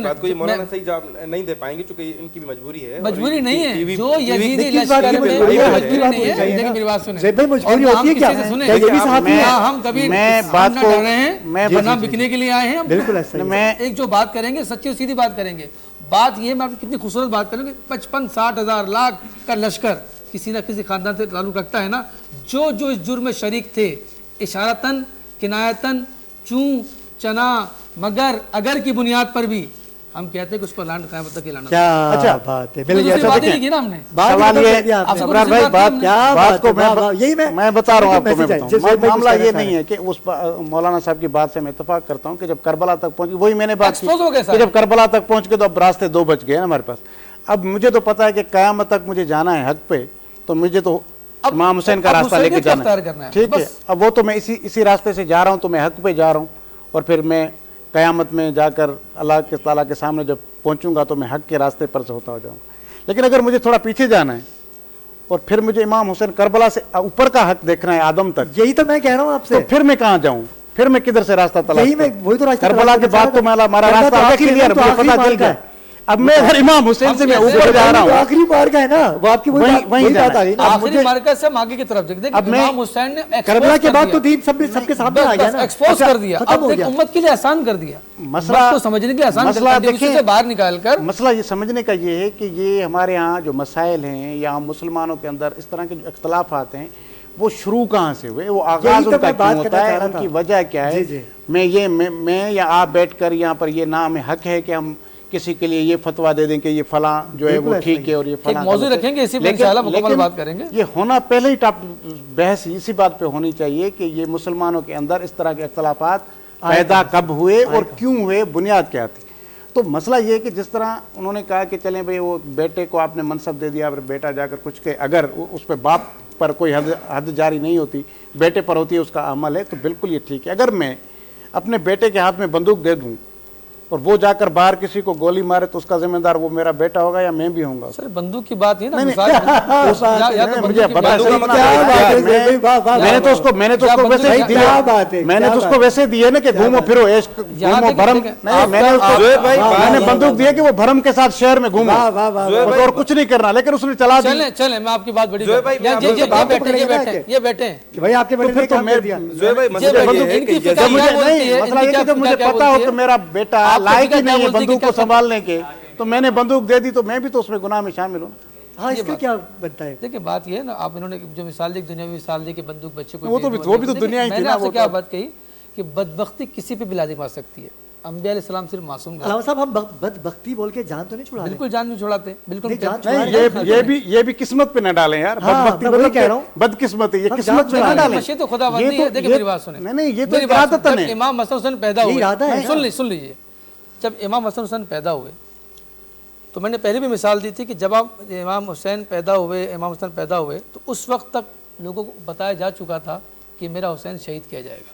بات کو یہ مولانا صحیح جواب نہیں دے پائیں گے چونکہ ان کی بھی مجبوری ہے. مجبوری نہیں ہے, جو یزیدی لشکر میں مجبوری نہیں ہے. دیکھیں میری بات سنیں, زیب بھائی مجبوری ہوتی ہے کیا؟ یہ بھی صحافی ہے. ہم کبھی بات کر رہے ہیں, بنا بکنے کے لیے آئے ہیں. بالکل ایسا, میں ایک جو بات کریں گے سچی اور سیدھی بات کریں گے. بات یہ میں کتنی خوبصورت بات کروں گی, 55-60 ہزار لاکھ کا لشکر کسی نہ کسی خاندان سے تعلق رکھتا ہے نا, جو اس جرم میں شریک تھے اشارتاً کنایتاً چوں چنا مگر اگر کی بنیاد پر بھی ہم کہتے ہیں کہ اس کو لانڈ قیامت تک لانا. کیا بات ہے, بات نہیں کی نا ہم نے. سوال یہ ابرار بھائی بات کو میں بتا رہا ہوں آپ کو, معاملہ یہ نہیں ہے کہ اس مولانا صاحب کی بات سے میں اتفاق کرتا ہوں کہ جب کربلا تک پہنچ, وہی میں نے بات کی کہ جب کربلا تک پہنچ کے تو اب راستے 2 بچ گئے ہمارے پاس. اب مجھے تو پتا ہے کہ قیامت تک مجھے جانا ہے حق پہ, تو مجھے تو امام حسین کا راستہ لے کے جانا ہے. ٹھیک ہے, اب وہ تو میں اسی راستے سے جا رہا ہوں, تو میں حق پہ جا رہا ہوں, اور پھر میں قیامت میں جا کر اللہ کے تعالیٰ کے سامنے جب پہنچوں گا تو میں حق کے راستے پر سے ہوتا ہو جاؤں گا. لیکن اگر مجھے تھوڑا پیچھے جانا ہے اور پھر مجھے امام حسین کربلا سے اوپر کا حق دیکھنا ہے آدم تک, یہی تو میں کہہ رہا ہوں آپ سے, تو پھر میں کہاں جاؤں, پھر میں کدھر سے راستہ تلاش کروں؟ کربلا کے بعد تو ہمارا راستہ کلیئر, مجھے پتہ چل گیا. اب میں اگر امام حسین سے میں اوپر جا رہا ہوں, آخری مارکا ہے نا وہ, آپ کی وہی بات آ گئی نا. آخری مارکا سے آگے کی طرف دیکھیں, امام حسین نے کربلا کے بعد تو دین سب کے سامنے آ گیا نا, ایکسپوز کر دیا, اب امت کے لیے آسان کر دیا, مسئلہ کو سمجھنے کے لیے آسان سے باہر نکال کر. مسئلہ یہ سمجھنے کا یہ ہے کہ یہ ہمارے ہاں جو مسائل ہیں یا ہم مسلمانوں کے اندر اس طرح کے جو اختلافات ہیں وہ شروع کہاں سے ہوئے, وہ آغاز ان کا کیوں ہوتا ہے, ان کی وجہ کیا ہے. میں یا آپ بیٹھ کر یہاں پر یہ نام حق ہے کہ ہم کسی کے لیے یہ فتویٰ دے دیں کہ یہ فلاں جو ہے وہ ٹھیک ہے اور یہ فلاں موضوع رکھیں گے, اسی پر انشاءاللہ مکمل بات کریں گے. یہ ہونا پہلے ہی بحث اسی بات پہ ہونی چاہیے کہ یہ مسلمانوں کے اندر اس طرح کے اختلافات پیدا کب ہوئے اور کیوں ہوئے, بنیاد کیا تھی. تو مسئلہ یہ ہے کہ جس طرح انہوں نے کہا کہ چلیں بھئی وہ بیٹے کو آپ نے منصب دے دیا, پھر بیٹا جا کر کچھ کہ اگر اس پہ باپ پر کوئی حد جاری نہیں ہوتی, بیٹے پر ہوتی ہے اس کا عمل ہے, تو بالکل یہ ٹھیک ہے. اگر میں اپنے بیٹے کے ہاتھ میں بندوق دے دوں اور وہ جا کر باہر کسی کو گولی مارے تو اس کا ذمہ دار وہ میرا بیٹا ہوگا یا میں بھی ہوں گا؟ سر بندوق کی بات ہے نا, میں نے تو اس کو ویسے دیے نا کہ گھومو پھرو بھرم, میں نے بندوق دی کہ وہ بھرم کے ساتھ شہر میں گھومو اور کچھ نہیں کرنا, لیکن اس نے چلا دی. چلیں میں آپ کی بات بڑی, یہ بیٹھے مجھے پتا ہو کہ میرا بیٹا لائق ہی نہیں ہے بندوق کو سنبھالنے کے, تو میں نے بندوق دے دی, تو میں بھی تو اس میں گناہ میں شامل ہوں. ہاں اس کا کیا بنتا ہے؟ دیکھیں بات یہ ہے نا, آپ انہوں نے جو مثال دی, دنیاوی مثال دی کہ بندوق بچے کو, وہ بھی تو دنیا ہی تھی نا. میں نے آپ سے کیا بات کہی کہ بدبختی کسی پہ بھی لازم آ سکتی ہے, انبیاء علیہ السلام صرف معصوم ہیں. علامہ صاحب ہم بدبختی بول کے جان تو نہیں چھڑاتے؟ بالکل جان نہیں چھڑاتے, بالکل. یہ بھی قسمت پہ نہ ڈالیں یار, بدبختی کہہ رہا ہوں, بدقسمتی, یہ قسمت پہ نہ ڈالیں. تو خداوندی ہے. دیکھیں میری بات سنیں, نہیں یہ تو ارادتاً ہے. امام حسن حسین پیدا ہوئے, سن لیجیے, جب امام حسن حسین پیدا ہوئے تو میں نے پہلے بھی مثال دی تھی کہ جب امام حسین پیدا ہوئے تو اس وقت تک لوگوں کو بتایا جا چکا تھا کہ کہ میرا حسین شہید کیا جائے گا,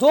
2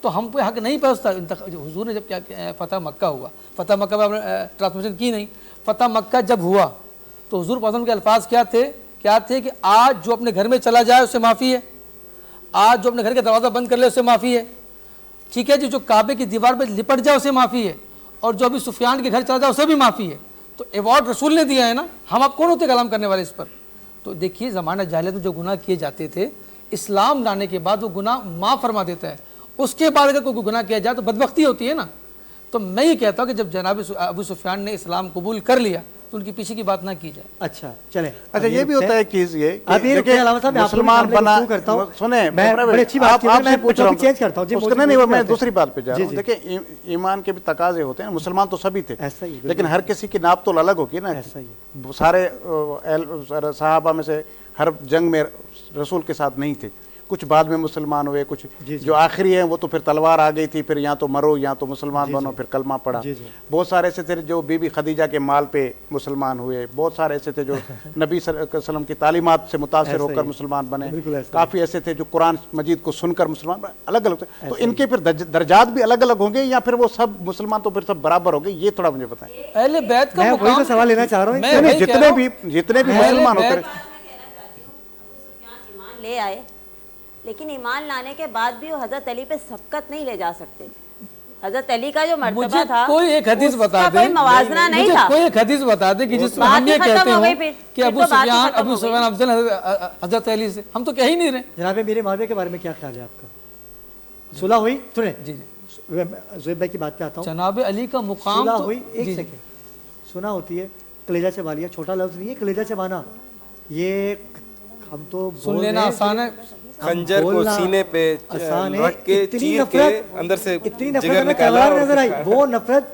تو ہم پہ حق نہیں پہنچتا. حضور نے جب کیا فتح مکہ ہوا, فتح مکہ میں آپ نے ٹرانسمیشن کی نہیں, فتح مکہ جب ہوا تو حضور پاک کے الفاظ کیا تھے کہ آج جو اپنے گھر میں چلا جائے اس سے معافی ہے, آج جو اپنے گھر کا دروازہ بند کر لے اس سے معافی ہے, ٹھیک ہے جی, جو کعبے کی دیوار پہ لپٹ جائے اسے معافی ہے, اور جو ابھی سفیان کے گھر چلا جائے اسے بھی معافی ہے. تو ایوارڈ رسول نے دیا ہے نا, ہم آپ کون ہوتے کلام کرنے والے اس پر. تو دیکھیے زمانہ جاہلیت میں جو گناہ کیے جاتے تھے, اسلام لانے کے بعد وہ گناہ معاف فرما دیتا ہے. اس کے بعد اگر کوئی گناہ کیا جائے تو بدبختی ہوتی ہے نا. تو میں یہ کہتا ہوں کہ جب جناب ابو سفیان نے اسلام قبول کر لیا تو ان کی پیچھے کی بات نہ کی جائے. اچھا چلیں, اچھا یہ بھی ہوتا ہے چیز یہ اب یہ دیکھیں علامہ صاحب مسلمان بنا, سنیں بڑی اچھی بات آپ سے پوچھ رہا چینج کرتا ہوں جی, ہوں, نہیں میں دوسری بات پہ جا رہا ہوں. دیکھیں ایمان کے بھی تقاضے ہوتے ہیں, مسلمان تو سبھی تھے لیکن ہر کسی کی ناپ تو الگ ہوگی نا. سارے صحابہ میں سے ہر جنگ میں رسول کے ساتھ نہیں تھے, کچھ بعد میں مسلمان ہوئے, کچھ جو آخری ہیں وہ تو پھر تلوار آ گئی تھی, پھر یا تو مرو یا تو مسلمان بنو, پھر کلمہ پڑھا. بہت سارے ایسے تھے جو بی بی خدیجہ کے مال پہ مسلمان ہوئے, بہت سارے ایسے تھے جو نبی صلی اللہ علیہ وسلم کی تعلیمات سے متاثر ہو کر مسلمان بنے, کافی ایسے تھے جو قرآن مجید کو سن کر مسلمان بنے, الگ الگ. تو ان کے پھر درجات بھی الگ الگ ہوں گے یا پھر وہ سب مسلمان تو پھر سب برابر ہو گئے, یہ تھوڑا مجھے بتائیں. اہل بیت کا مقام سوال لینا چاہ رہا ہوں, جتنے بھی مسلمان ہوتے ہیں ایمان لے آئے, لیکن ایمان لانے کے بعد بھی وہ حضرت علی پہ سبقت نہیں لے جا سکتے تھے. حضرت علی کا جو مرتبہ تھا کوئی ایک حدیث بتا دیں, کوئی موازنہ نہیں تھا. کوئی ایک حدیث بتا دیں کہ جس میں ہم یہ کہتے ہیں کہ ابو سفیان افضل حضرت علی سے, ہم تو کہہ ہی نہیں رہے. جناب میرے معاویہ کے بارے میں کیا خیال ہے آپ کا؟ صلح ہوئی, سنیں جی زہیب بھائی کی بات پہ آتا ہوں. جناب علی کا مقام صلح ہوئی, ایک سیکنڈ, سنا ہوتی ہے کلیجہ چبا لیا, چھوٹا لفظ نہیں ہے کلیجہ چبانا, یہ ہم تو سن لینا آسان ہے, خنجر کو سینے پہ رکھ کے چیر کے اندر سے اتنی نفرت ہمیں کربلا میں نظر آئی. وہ نفرت,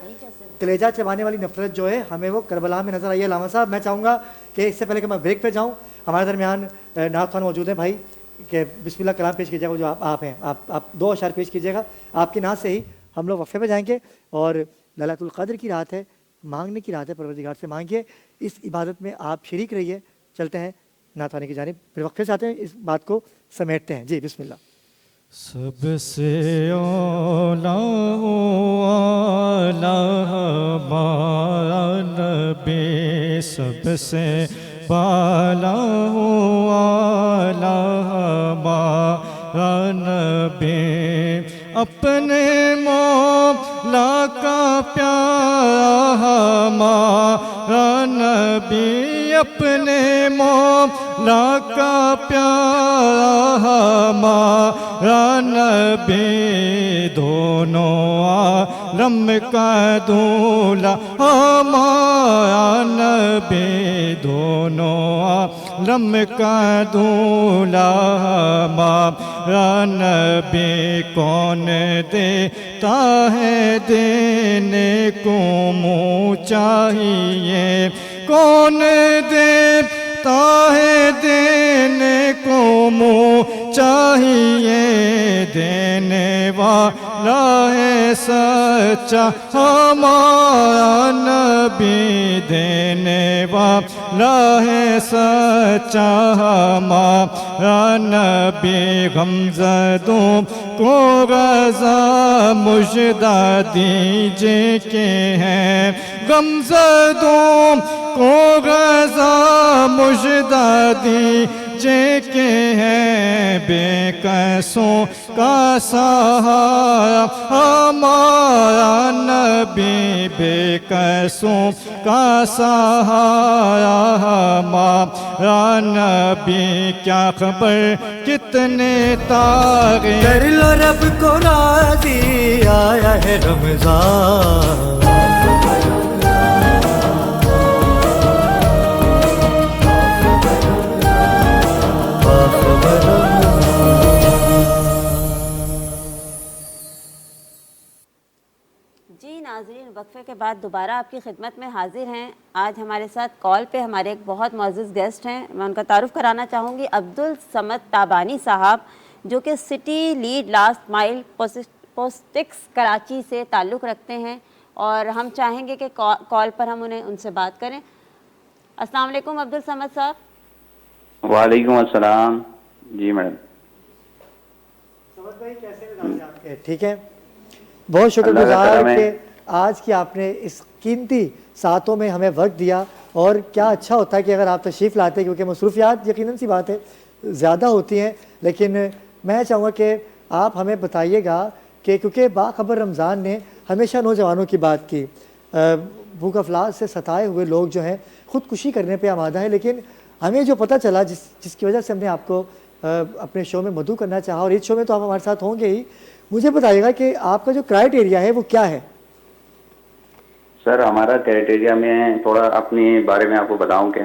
کلیجہ چبانے والی نفرت جو ہے ہمیں وہ کربلا میں نظر آئی ہے. علامہ صاحب میں چاہوں گا کہ اس سے پہلے کہ میں بریک پہ جاؤں, ہمارے درمیان نعت خوان موجود ہیں بھائی, کہ بسم اللہ کلام پیش کیجیے گا, جو آپ ہیں آپ 2 اشعار پیش کیجیے گا. آپ کی نعت سے ہی ہم لوگ وقفے پہ جائیں گے, اور لیلۃ القدر کی رات ہے, مانگنے کی رات ہے, پروردگار سے مانگیے, اس عبادت میں آپ شریک رہیے. چلتے ہیں نعت خوانی کی جانب, پھر وقفے سے آتے ہیں, اس بات کو سمیٹتے ہیں. جی بسم اللہ. سب سے اولا ہمارا نبی, سب سے بالا ہمارا نبی, اپنے مولا کا پیارا ہمارا نبی, اپنے مولا کا پیارا ہمارا نبی, دونوں عالم کا دولا ہمارا نبی, دونوں عالم کا دولا ہمارا نبی, کون دیتا ہے دینے کو منہ چاہیے, کون دیتا ہے دینے کو منہ چاہیے, دینے والا ہے سچا ہمارا نبی, دینے والا ہے سچا ہمارا نبی, غمزدوں کو غزہ مژدہ دیجئے کہ ہیں, غمزدوں کو غزہ مژدہ دیجئے کہ ہیں, بے کسوں کا سہارا ہمارا نبی, بے کسوں کا سہارا ہمارا نبی, کیا خبر کتنے تارے, کر لو رب کو راضی, آیا ہے رمضان, جی ناظرین, وقفے کے بعد دوبارہ آپ کی خدمت میں حاضر ہیں. آج ہمارے ساتھ کال پہ ہمارے ایک بہت معزز گیسٹ ہیں, میں ان کا تعارف کرانا چاہوں گی. عبدالصمد تابانی صاحب, جو کہ سٹی لیڈ لاسٹ مائل پوسٹکس کراچی سے تعلق رکھتے ہیں, اور ہم چاہیں گے کہ کال پر ہم ان سے بات کریں. السلام علیکم عبدالصمد صاحب. وعلیکم السلام. جی میڈم. ٹھیک ہے, بہت شکر گزار کہ آج کی آپ نے اس قیمتی ساعتوں میں ہمیں وقت دیا, اور کیا اچھا ہوتا ہے کہ اگر آپ تشریف لاتے, کیونکہ مصروفیات یقیناً سی بات ہے زیادہ ہوتی ہیں, لیکن میں چاہوں گا کہ آپ ہمیں بتائیے گا کہ کیونکہ باخبر رمضان نے ہمیشہ نوجوانوں کی بات کی, بھوک افلاس سے ستائے ہوئے لوگ جو ہیں خودکشی کرنے پہ آمادہ ہیں, لیکن ہمیں جو پتہ چلا جس کی وجہ سے ہم نے آپ کو اپنے شو میں مدعو کرنا چاہا, اور اس شو میں تو آپ ہمارے ساتھ ہوں گے ہی, مجھے بتائیے گا کہ آپ کا جو کرائٹیریا ہے وہ کیا ہے؟ سر ہمارا کرائٹیریا میں تھوڑا اپنے بارے میں آپ کو بتاؤں کہ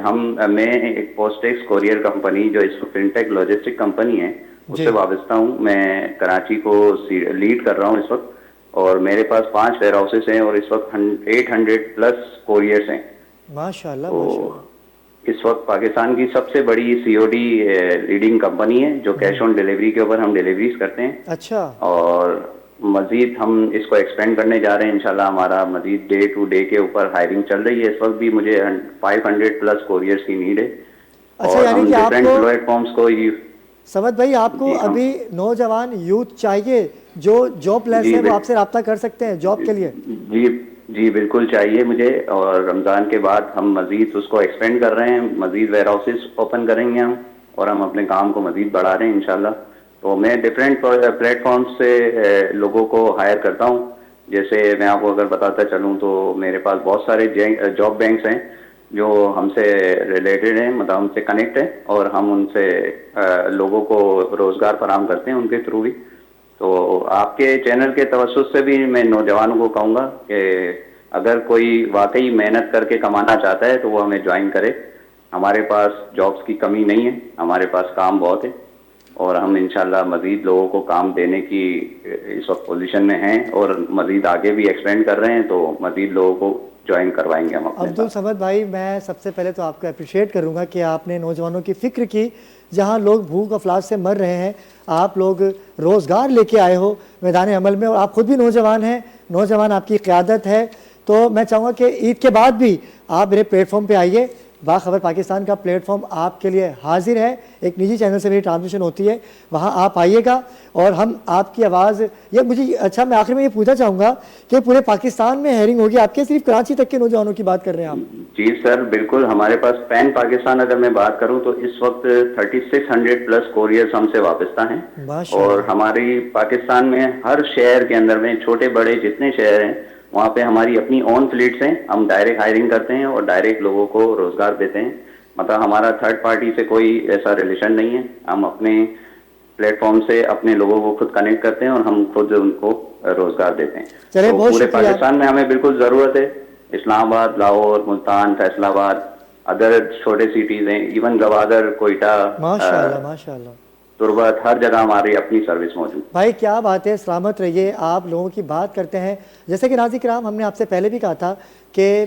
میں ایک پوسٹیکس کوریئر کمپنی جو اس فنٹیک لاجسٹک کمپنی ہے اس سے وابستہ ہوں. میں کراچی کو لیڈ کر رہا ہوں اس وقت, اور میرے پاس 5 ویئر ہاؤسز ہیں اور اس وقت 800+ کوریئرس ہیں. ماشاءاللہ. اس وقت پاکستان کی سب سے بڑی COD لیڈنگ کمپنی ہے جو کیش آن ڈیلیوری کے اوپر ہم ڈیلیوریز کرتے ہیں. اچھا. اور مزید ہم اس کو ایکسپینڈ کرنے جا رہے ہیں انشاءاللہ. ہمارا مزید ڈے ٹو ڈے کے اوپر ہائرنگ چل رہی ہے. اس وقت بھی مجھے 500+ کوریئرس کی نیڈ ہے. اچھا, یعنی کہ آپ کو پلیٹ فارمز کو سمجھ بھائی آپ کو ابھی نوجوان یوتھ چاہیے جو جاب لیس ہے, وہ آپ سے رابطہ کر سکتے ہیں جاب کے لیے؟ جی بالکل چاہیے مجھے, اور رمضان کے بعد ہم مزید اس کو ایکسپینڈ کر رہے ہیں, مزید ویئر ہاؤسز اوپن کریں گے ہم, اور ہم اپنے کام کو مزید بڑھا رہے ہیں انشاءاللہ. تو میں ڈفرینٹ پلیٹ فارمز سے لوگوں کو ہائر کرتا ہوں. جیسے میں آپ کو اگر بتاتا چلوں تو میرے پاس بہت سارے جاب بینکس ہیں جو ہم سے ریلیٹڈ ہیں, مطلب ہم سے کنیکٹ ہیں, اور ہم ان سے لوگوں کو روزگار فراہم کرتے ہیں ان کے تھرو بھی. تو آپ کے چینل کے توسط سے بھی میں نوجوانوں کو کہوں گا کہ اگر کوئی واقعی محنت کر کے کمانا چاہتا ہے تو وہ ہمیں جوائن کرے. ہمارے پاس جابس کی کمی نہیں ہے, ہمارے پاس کام بہت ہے, اور ہم انشاءاللہ مزید لوگوں کو کام دینے کی اس وقت پوزیشن میں ہیں, اور مزید آگے بھی ایکسپینڈ کر رہے ہیں, تو مزید لوگوں کو جوائن کروائیں گے ہم. عبدالصمد بھائی, میں سب سے پہلے تو آپ کو اپریشیٹ کروں گا کہ آپ نے نوجوانوں کی فکر کی. جہاں لوگ بھوک افلاس سے مر رہے ہیں, آپ لوگ روزگار لے کے آئے ہو میدان عمل میں, اور آپ خود بھی نوجوان ہیں, نوجوان آپ کی قیادت ہے. تو میں چاہوں گا کہ عید کے بعد بھی آپ میرے پلیٹ فارم پہ آئیے. باخبر پاکستان کا پلیٹ فارم آپ کے لیے حاضر ہے, ایک نجی چینل سے میری ٹرانسمیشن ہوتی ہے, وہاں آپ آئیے گا اور ہم آپ کی آواز یہ مجھے اچھا میں آخر میں یہ پوچھنا چاہوں گا کہ پورے پاکستان میں ہیئرنگ ہوگی آپ کے, صرف کراچی تک کے نوجوانوں کی بات کر رہے ہیں آپ؟ جی سر بالکل, ہمارے پاس پین پاکستان اگر میں بات کروں تو اس وقت 3600+ کوریئرس ہم سے وابستہ ہیں, اور ہماری پاکستان میں ہر شہر کے اندر میں چھوٹے بڑے جتنے شہر ہیں وہاں پہ ہماری اپنی اون فلیٹس ہیں. ہم ڈائریکٹ ہائرنگ کرتے ہیں اور ڈائریکٹ لوگوں کو روزگار دیتے ہیں. مطلب ہمارا تھرڈ پارٹی سے کوئی ایسا ریلیشن نہیں ہے. ہم اپنے پلیٹ فارم سے اپنے لوگوں کو خود کنیکٹ کرتے ہیں اور ہم خود ان کو روزگار دیتے ہیں. تو پورے پاکستان میں ہمیں بالکل ضرورت ہے. اسلام آباد, لاہور, ملتان, فیصل آباد, ادر چھوٹے سٹیز ہیں, ایون گوادر, کوئٹہ, ماشاءاللہ تربت, ہر جگہ ہماری اپنی سروس موجود. بھائی کیا بات ہے, سلامت رہیے. آپ لوگوں کی بات کرتے ہیں, جیسے کہ ناظرین کرام ہم نے آپ سے پہلے بھی کہا تھا کہ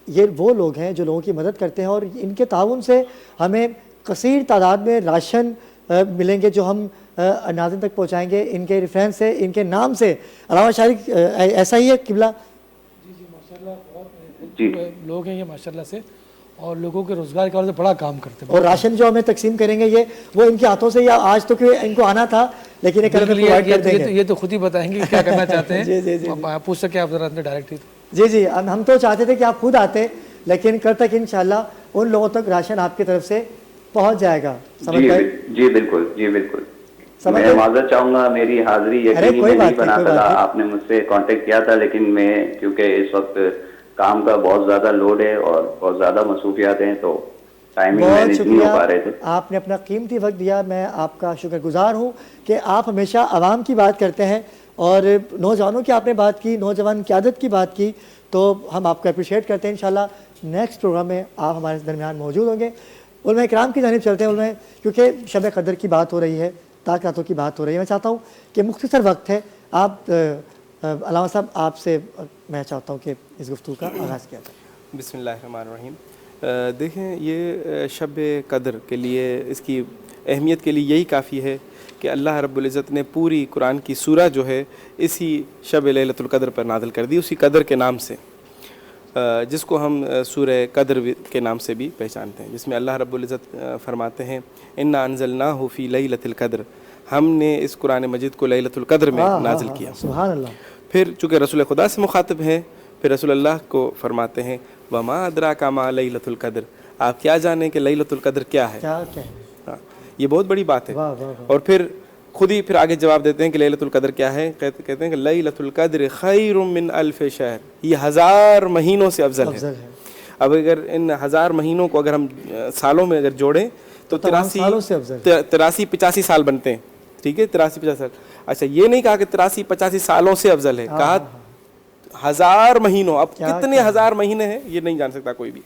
یہ وہ لوگ ہیں جو لوگوں کی مدد کرتے ہیں, اور ان کے تعاون سے ہمیں کثیر تعداد میں راشن ملیں گے جو ہم ناظرین تک پہنچائیں گے. ان کے ریفرنس سے, ان کے نام سے. علامہ شارق ایسا ہی ہے قبلہ؟ جی ماشاءاللہ بہت لوگ ہیں یہ ماشاءاللہ سے, اور لوگوں کے روزگار کے حوالے سے بڑا کام کرتے ہیں. اور راشن جو ہمیں تقسیم کریں گے یہ وہ ان کے ہاتھوں سے, یا آج تو کہ ان کو آنا تھا لیکن یہ تو خود ہی بتائیں گے کیا کرنا چاہتے ہیں. پوچھ سکے آپ ذرا ڈائریکٹ. جی ہم تو چاہتے تھے کہ آپ خود آتے, لیکن کل تک انشاءاللہ ان لوگوں تک راشن آپ کی طرف سے پہنچ جائے گا. جی بالکل. میں معذرت چاہوں گا, میری حاضری یقینی میں نہیں بنا سکا. آپ نے مجھ سے کانٹیکٹ کیا تھا, لیکن میں کیونکہ اس وقت کام کا بہت زیادہ لوڈ ہے اور بہت زیادہ مصروفیات ہیں, تو ٹائمنگ مینیج نہیں ہو پا رہے تھے. آپ نے اپنا قیمتی وقت دیا, میں آپ کا شکر گزار ہوں کہ آپ ہمیشہ عوام کی بات کرتے ہیں, اور نوجوانوں کی آپ نے بات کی, نوجوان قیادت کی بات کی, تو ہم آپ کو اپریشیٹ کرتے ہیں. انشاءاللہ نیکسٹ پروگرام میں آپ ہمارے درمیان موجود ہوں گے. علماء کرام کی جانب چلتے ہیں. علماء, کیونکہ شب قدر کی بات ہو رہی ہے, تاکاتوں کی بات ہو رہی ہے, میں چاہتا ہوں کہ مختصر وقت ہے, آپ علامہ صاحب آپ سے میں چاہتا ہوں کہ اس گفتگو کا آغاز کیا جائے. بسم اللہ الرحمن الرحیم. دیکھیں یہ شب قدر کے لیے, اس کی اہمیت کے لیے یہی کافی ہے کہ اللہ رب العزت نے پوری قرآن کی سورہ جو ہے اسی شب لیلۃ القدر پر نازل کر دی, اسی قدر کے نام سے, جس کو ہم سورہ قدر کے نام سے بھی پہچانتے ہیں, جس میں اللہ رب العزت فرماتے ہیں انا انزلناہ فی لیلۃ القدر, ہم نے اس قرآن مجید کو لیلۃ القدر میں نازل کیا. سبحان اللہ. پھر چونکہ رسول خدا سے مخاطب ہیں، پھر رسول اللہ کو فرماتے ہیں وما ادراک ما لیلۃ القدر، آپ کیا جانیں کہ لیلۃ القدر کیا ہے. یہ بہت بڑی بات ہے. اور پھر خود ہی پھر آگے جواب دیتے ہیں کہ لیلۃ القدر کیا ہے. کہتے ہیں کہ لیلۃ القدر خیر من الف شہر، یہ 1000 مہینوں سے افضل ہے. اب اگر ان 1000 مہینوں کو اگر ہم سالوں میں اگر جوڑیں تو 83-85 سال بنتے ہیں. ٹھیک ہے، 83-85 سال. اچھا یہ نہیں کہا کہ 83-85 سالوں سے افضل ہے، کہا 1000 مہینوں. اب کتنے 1000 مہینے ہیں یہ نہیں جان سکتا کوئی بھی.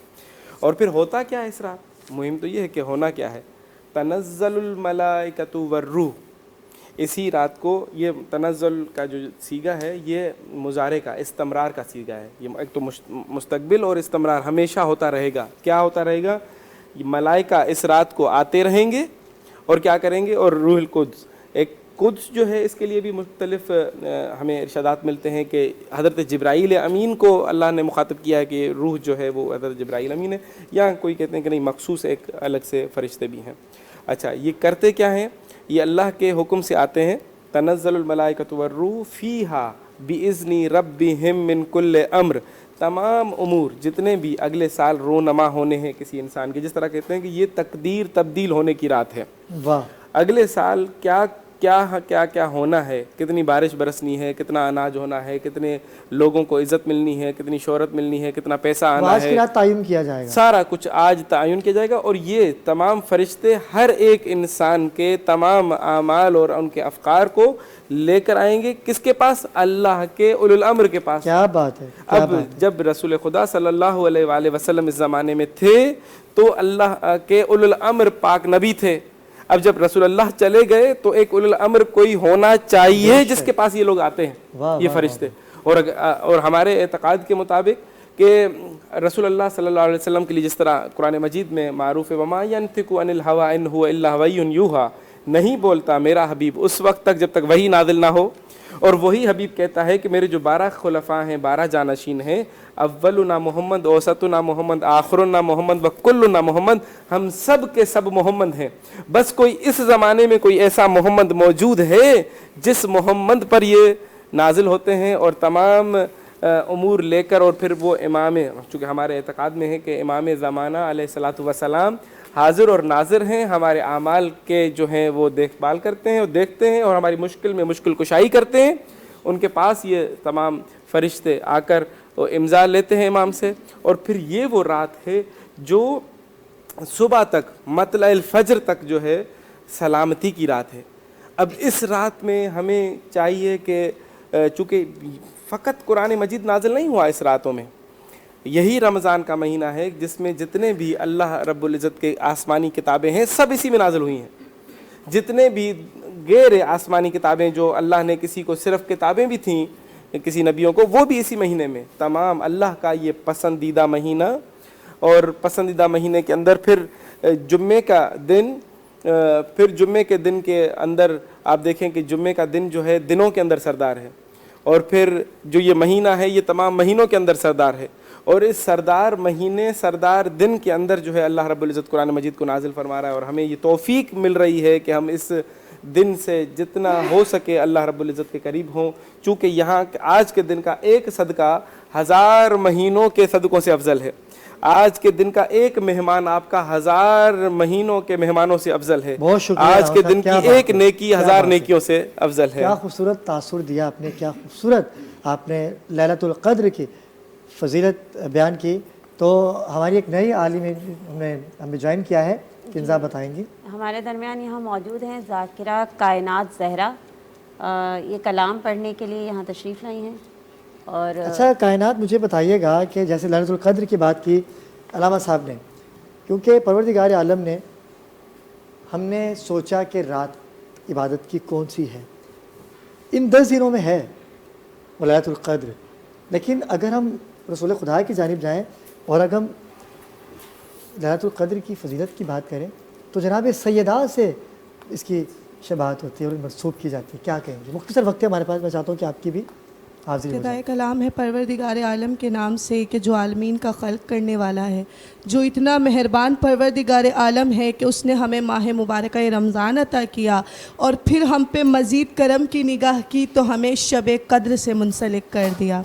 اور پھر ہوتا کیا ہے اس رات؟ مہم تو یہ ہے کہ ہونا کیا ہے. تنزل الملائکۃ والروح، اسی رات کو یہ تنزل کا جو سیگا ہے یہ مضارع کا استمرار کا سیگا ہے. یہ ایک تو مستقبل اور استمرار ہمیشہ ہوتا رہے گا. کیا ہوتا رہے گا؟ ملائکہ اس رات کو آتے رہیں گے اور کیا کریں گے، اور روح القدس. ایک قدس جو ہے اس کے لیے بھی مختلف ہمیں ارشادات ملتے ہیں کہ حضرت جبرائیل امین کو اللہ نے مخاطب کیا ہے کہ روح جو ہے وہ حضرت جبرائیل امین ہے، یا کوئی کہتے ہیں کہ نہیں مخصوص ایک الگ سے فرشتے بھی ہیں. اچھا یہ کرتے کیا ہیں؟ یہ اللہ کے حکم سے آتے ہیں. تنزل الملائکۃ والروح فیہا بِإِذْنِ رَبِّهِمْ مِنْ كُلِّ امر، تمام امور جتنے بھی اگلے سال رونما ہونے ہیں کسی انسان کے. جس طرح کہتے ہیں کہ یہ تقدیر تبدیل ہونے کی رات ہے. اگلے سال کیا کیا کیا کیا ہونا ہے، کتنی بارش برسنی ہے، کتنا اناج ہونا ہے، کتنے لوگوں کو عزت ملنی ہے، کتنی شہرت ملنی ہے، کتنا پیسہ آنا ہے، آج کی رات تعین کیا جائے گا. سارا کچھ آج تعین کیا جائے گا. اور یہ تمام فرشتے ہر ایک انسان کے تمام اعمال اور ان کے افکار کو لے کر آئیں گے. کس کے پاس؟ اللہ کے اولو الامر کے پاس. کیا بات ہے. اب جب رسول خدا صلی اللہ علیہ وآلہ وسلم اس زمانے میں تھے تو اللہ کے اولو الامر پاک نبی تھے. اب جب رسول اللہ چلے گئے تو ایک اولو الامر کوئی ہونا چاہیے جس کے پاس یہ لوگ آتے ہیں، یہ فرشتے. اور ہمارے اعتقاد کے مطابق کہ رسول اللہ صلی اللہ علیہ وسلم کے لیے جس طرح قرآن مجید میں معروف ہے وما ينطق عن الهوى ان هو الا وحی یوحى، نہیں بولتا میرا حبیب اس وقت تک جب تک وحی نازل نہ ہو. اور وہی حبیب کہتا ہے کہ میرے جو 12 خلفاء ہیں، 12 جانشین ہیں، اولنا محمد، اوسطنا محمد، آخرنا محمد، وکلنا محمد، ہم سب کے سب محمد ہیں. بس کوئی اس زمانے میں کوئی ایسا محمد موجود ہے جس محمد پر یہ نازل ہوتے ہیں اور تمام امور لے کر. اور پھر وہ امام، چونکہ ہمارے اعتقاد میں ہے کہ امام زمانہ علیہ الصلاۃ والسلام حاضر اور ناظر ہیں، ہمارے اعمال کے جو ہیں وہ دیکھ بھال کرتے ہیں اور دیکھتے ہیں اور ہماری مشکل میں مشکل کشائی کرتے ہیں. ان کے پاس یہ تمام فرشتے آ کر امضا لیتے ہیں امام سے. اور پھر یہ وہ رات ہے جو صبح تک مطلع الفجر تک جو ہے سلامتی کی رات ہے. اب اس رات میں ہمیں چاہیے کہ چونکہ فقط قرآن مجید نازل نہیں ہوا اس راتوں میں، یہی رمضان کا مہینہ ہے جس میں جتنے بھی اللہ رب العزت کے آسمانی کتابیں ہیں سب اسی میں نازل ہوئی ہیں. جتنے بھی غیر آسمانی کتابیں جو اللہ نے کسی کو صرف کتابیں بھی تھیں کسی نبیوں کو، وہ بھی اسی مہینے میں. تمام اللہ کا یہ پسندیدہ مہینہ. اور پسندیدہ مہینے کے اندر پھر جمعے کا دن، پھر جمعے کے دن کے اندر آپ دیکھیں کہ جمعے کا دن جو ہے دنوں کے اندر سردار ہے. اور پھر جو یہ مہینہ ہے یہ تمام مہینوں کے اندر سردار ہے. اور اس سردار مہینے سردار دن کے اندر جو ہے اللہ رب العزت قرآن مجید کو نازل فرما رہا ہے. اور ہمیں یہ توفیق مل رہی ہے کہ ہم اس دن سے جتنا ہو سکے اللہ رب العزت کے قریب ہوں. چونکہ یہاں آج کے دن کا ایک صدقہ 1000 مہینوں کے صدقوں سے افضل ہے. آج کے دن کا ایک مہمان آپ کا 1000 مہینوں کے مہمانوں سے افضل ہے. آج کے دن کی ایک نیکی 1000 نیکیوں سے افضل ہے. کیا خوبصورت تاثر دیا آپ نے، کیا خوبصورت آپ نے لیلۃ القدر کی فضیلت بیان کی. تو ہماری ایک نئی عالم ہمیں جوائن کیا ہے، کنزا بتائیں گی. ہمارے درمیان یہاں موجود ہیں ذاکرہ کائنات زہرا، یہ کلام پڑھنے کے لیے یہاں تشریف لائی ہیں. اور اچھا کائنات مجھے بتائیے گا کہ جیسے لیلۃ القدر کی بات کی علامہ صاحب نے، کیونکہ پروردگار عالم نے، ہم نے سوچا کہ رات عبادت کی کون سی ہے، ان 10 دنوں میں ہے وہ لیلۃ القدر. لیکن اگر ہم رسول خدا کی جانب جائیں اور اگر ہم لیلۃ القدر کی فضیلت کی بات کریں تو جناب سیدات سے اس کی شباہت ہوتی ہے اور منسوب کی جاتی ہے. کیا کہیں گے؟ مختصر وقت ہے ہمارے پاس، میں چاہتا ہوں کہ آپ کی بھی حاضر ابتدائے کلام ہے پروردگار عالم کے نام سے کہ جو عالمین کا خلق کرنے والا ہے، جو اتنا مہربان پروردگار عالم ہے کہ اس نے ہمیں ماہ مبارکہ رمضان عطا کیا اور پھر ہم پہ مزید کرم کی نگاہ کی تو ہمیں شب قدر سے منسلک کر دیا۔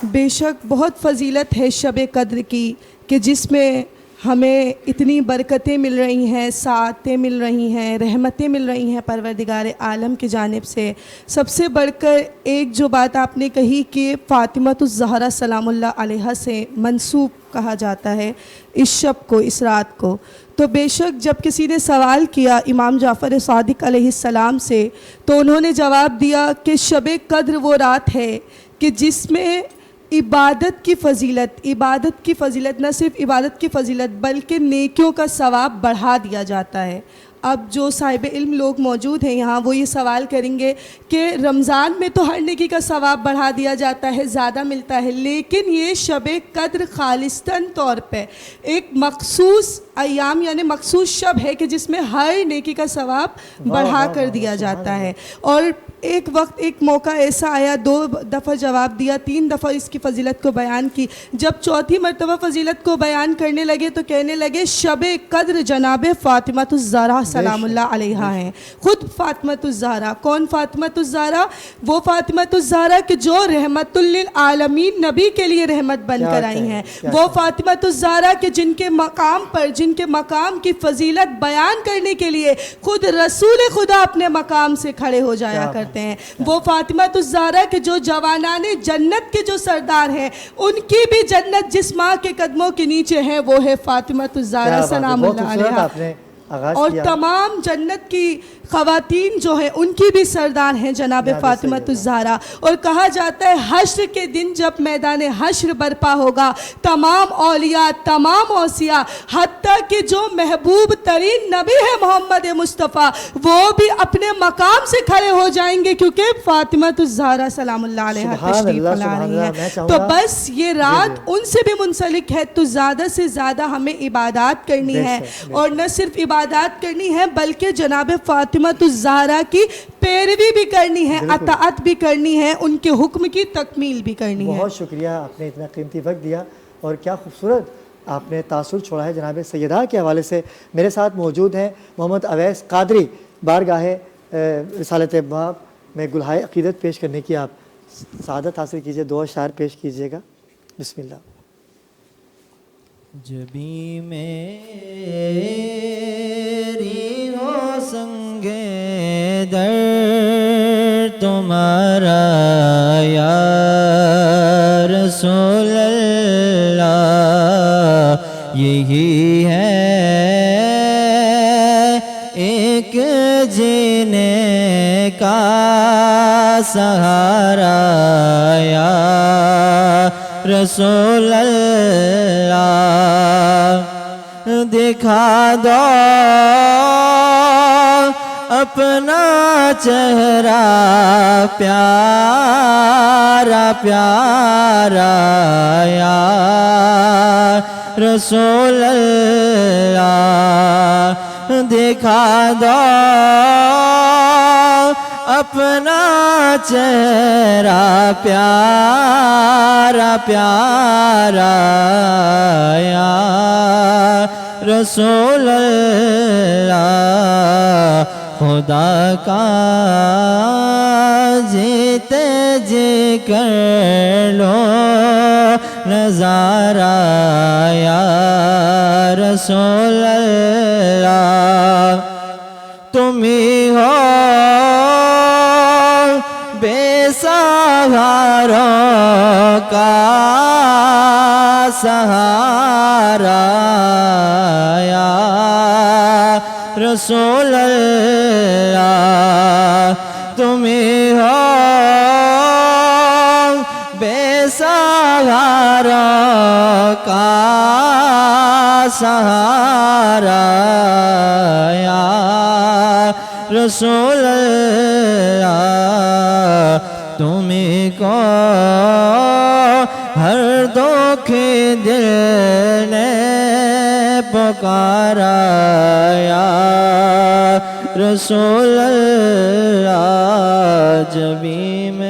بے شک بہت فضیلت ہے شب قدر کی کہ جس میں ہمیں اتنی برکتیں مل رہی ہیں، سعادتیں مل رہی ہیں، رحمتیں مل رہی ہیں پروردگار عالم کی جانب سے۔ سب سے بڑھ کر ایک جو بات آپ نے کہی کہ فاطمۃ الزہرا سلام اللہ علیہا سے منسوب کہا جاتا ہے اس شب کو، اس رات کو، تو بے شک جب کسی نے سوال کیا امام جعفر صادق علیہ السلام سے تو انہوں نے جواب دیا کہ شب قدر وہ رات ہے کہ جس میں عبادت کی فضیلت نہ صرف عبادت کی فضیلت بلکہ نیکیوں کا ثواب بڑھا دیا جاتا ہے۔ اب جو صاحب علم لوگ موجود ہیں یہاں وہ یہ سوال کریں گے کہ رمضان میں تو ہر نیکی کا ثواب بڑھا دیا جاتا ہے، زیادہ ملتا ہے، لیکن یہ شب قدر خالصتاً طور پہ ایک مخصوص ایام یعنی مخصوص شب ہے کہ جس میں ہر نیکی کا ثواب بڑھا کر دیا جاتا ہے۔ اور ایک وقت ایک موقع ایسا آیا، 2 دفعہ جواب دیا، 3 دفعہ اس کی فضیلت کو بیان کی، جب چوتھی مرتبہ فضیلت کو بیان کرنے لگے تو کہنے لگے شب قدر جناب فاطمۃ الزہرا سلام اللہ علیہا ہیں۔ خود فاطمۃ الزہرا، کون فاطمۃ الزہرا؟ وہ فاطمۃ الزہرا کہ جو رحمت للعالمین نبی کے لیے رحمت بن کر آئی ہیں، وہ فاطمۃ الزہرا کہ جن کے مقام کی فضیلت بیان کرنے کے لیے خود رسول خدا اپنے مقام سے کھڑے ہو جایا کرتے ہیں، وہ فاطمۃ الزہرا کہ جو جوانان جنت کے جو سردار ہیں ان کی بھی جنت جس ماں کے قدموں کے نیچے ہے وہ ہے فاطمۃ الزہرا سلام اللہ علیہا، اور تمام جنت کی خواتین جو ہیں ان کی بھی سردار ہیں جناب فاطمۃ الزہرا۔ اور کہا جاتا ہے حشر کے دن جب میدان حشر برپا ہوگا تمام اولیاء، تمام اوصیاء، حتیٰ کہ جو محبوب ترین نبی ہے محمد مصطفیٰ وہ بھی اپنے مقام سے کھڑے ہو جائیں گے کیونکہ فاطمۃ الزہرا سلام اللہ علیہا تشریف لا رہی ہیں۔ تو بس یہ رات ان سے بھی منسلک ہے، تو زیادہ سے زیادہ ہمیں عبادات کرنی ہے، اور نہ صرف عبادات کرنی ہے بلکہ جناب فاطمۃ الزہرا کی پیروی بھی کرنی ہے، اطاعت بھی کرنی ہے، ان کے حکم کی تکمیل بھی کرنی ہے۔ بہت شکریہ، آپ نے اتنا قیمتی وقت دیا اور کیا خوبصورت آپ نے تاثر چھوڑا ہے جناب سیدہ کے حوالے سے۔ میرے ساتھ موجود ہیں محمد اویس قادری، بارگاہ رسالت باب میں گلہائے عقیدت پیش کرنے کی آپ سعادت حاصل کیجئے، 2 اشعار پیش کیجئے گا، بسم اللہ۔ جبی میری ہو سنگے در تمہارا یا رسول اللہ، یہی ہے ایک جینے کا سہارا یا رسول اللہ، دکھا دو اپنا چہرہ پیارا پیارا یا رسول اللہ، دکھا دو اپنا چہرہ پیارا پیارا یا رسول اللہ، خدا کا جیتے جی کر لو نظارہ یا رسول اللہ، تم ہی ہو بے سہاروں کا سہارا یا رسول اللہ، تم ہی ہو بے سہاروں کا سہارا یا رسول اللہ، تمہیں کو ہر دکھ دل نے پکارا یا رسول اللہ، جبی میں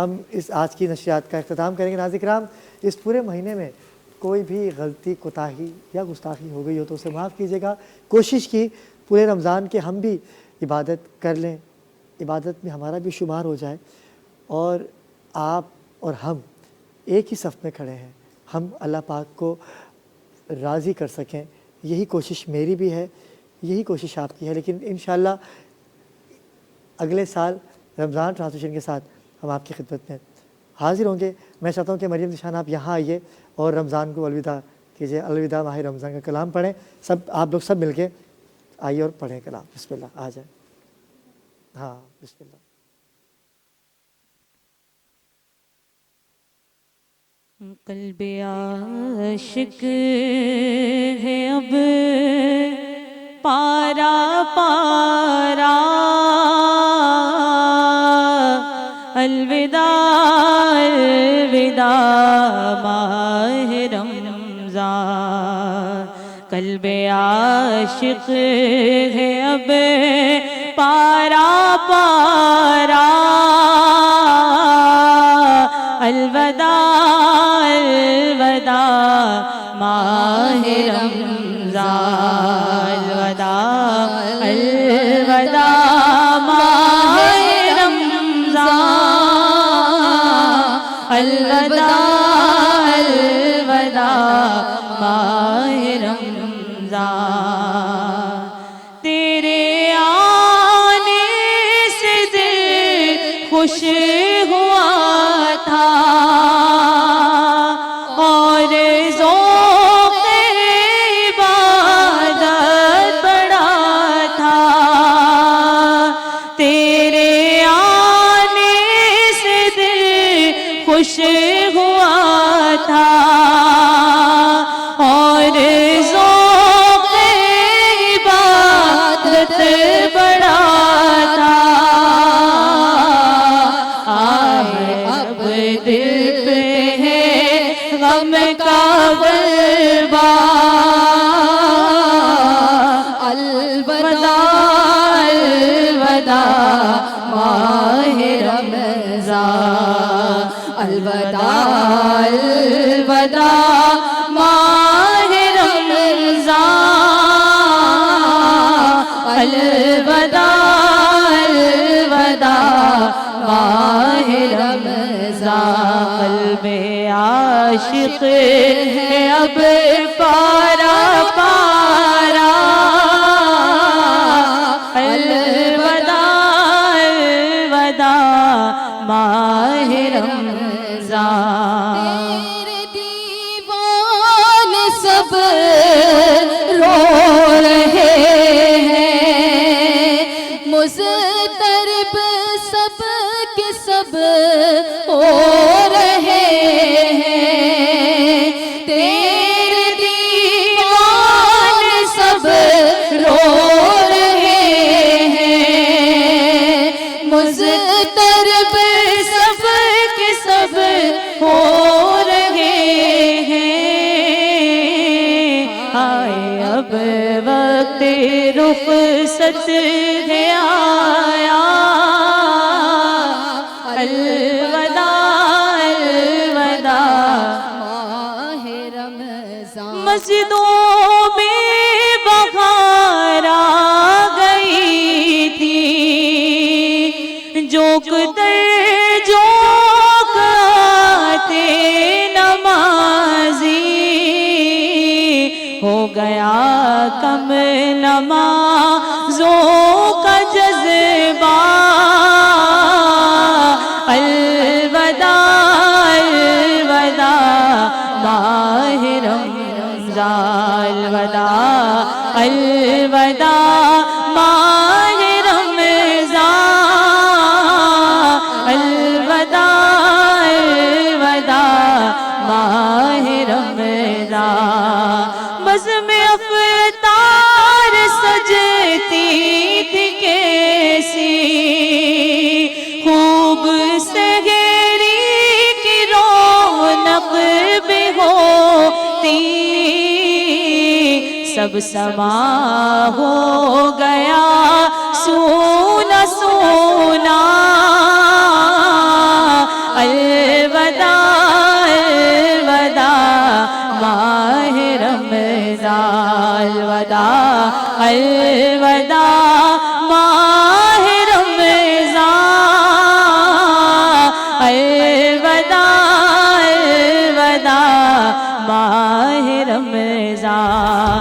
ہم اس آج کی نشریات کا اختتام کریں گے. ناظرین کرام اس پورے مہینے میں کوئی بھی غلطی کوتاہی یا گستاخی ہو گئی ہو تو اسے معاف کیجیے گا. کوشش کی پورے رمضان کے ہم بھی عبادت کر لیں, عبادت میں ہمارا بھی شمار ہو جائے اور آپ اور ہم ایک ہی صف میں کھڑے ہیں, ہم اللہ پاک کو راضی کر سکیں. یہی کوشش میری بھی ہے, یہی کوشش آپ کی ہے. لیکن انشاءاللہ اگلے سال رمضان ٹرانسلیشن کے ساتھ ہم آپ کی خدمت میں حاضر ہوں گے. میں چاہتا ہوں کہ مریم نشان آپ یہاں آئیے اور رمضان کو الوداع کیجیے. الوداع ماہ رمضان کا کلام پڑھیں. سب آپ لوگ سب مل کے آئیے اور پڑھیں کلام. بسم اللہ, آ جائیں. ہاں بسم اللہ. قلب عاشق ہے اب پارا پارا, الوداع الوداع ماہ رمضان. قلب عاشق ہے اب پارا پارا, الوداع الوداع ماہ رمضان. الوداع الوداع ماہ رمضان. الوداع الوداع ماہ رمضان. تیرے آنے سے دل خوش ہوا تھا اور ذوق عبادت بڑا تھا. تیرے آنے سے دل خوش ہوا تھا اور ذوق عبادت بڑا تھا. آئے اب دل پہ ہے غم کا غلبہ. الوداع الوداع ماہ رمضان. الوداع الوداع ماہ رمضان. الوداع الوداع ماہ رمضان. قلب عاشق ہے اب پارا پارا, الوداع الوداع ماہ رمضان. تیرے دیوان سب رو رہے ہیں, مضطرب سب کے سب ہو رہے ہیں. تیرے دیوان سب رو رہے ہیں, مضطرب سب کے سب ہو رہے ہیں. آئے اب وقت رخصت ہے آیا. الوداع الوداع ماہ رمضان. مسجدوں میں بہار آ گئی تھی, جوک در جوک آتے نمازی. ہو گیا کم نمازوں کا جذبہ. الوداع الوداع ماہ رمضان. الوداع الوداع ماہ رمضان. الوداع الوداع ماہ رمضان. بزم افطار سجتی تھی کیسی, خوب سحری کی رونق بھی ہوتی. سب سما ہو گیا سونا سونا. الوداع الوداع ماہ رمضان الوداع الوداع ماہ رمضان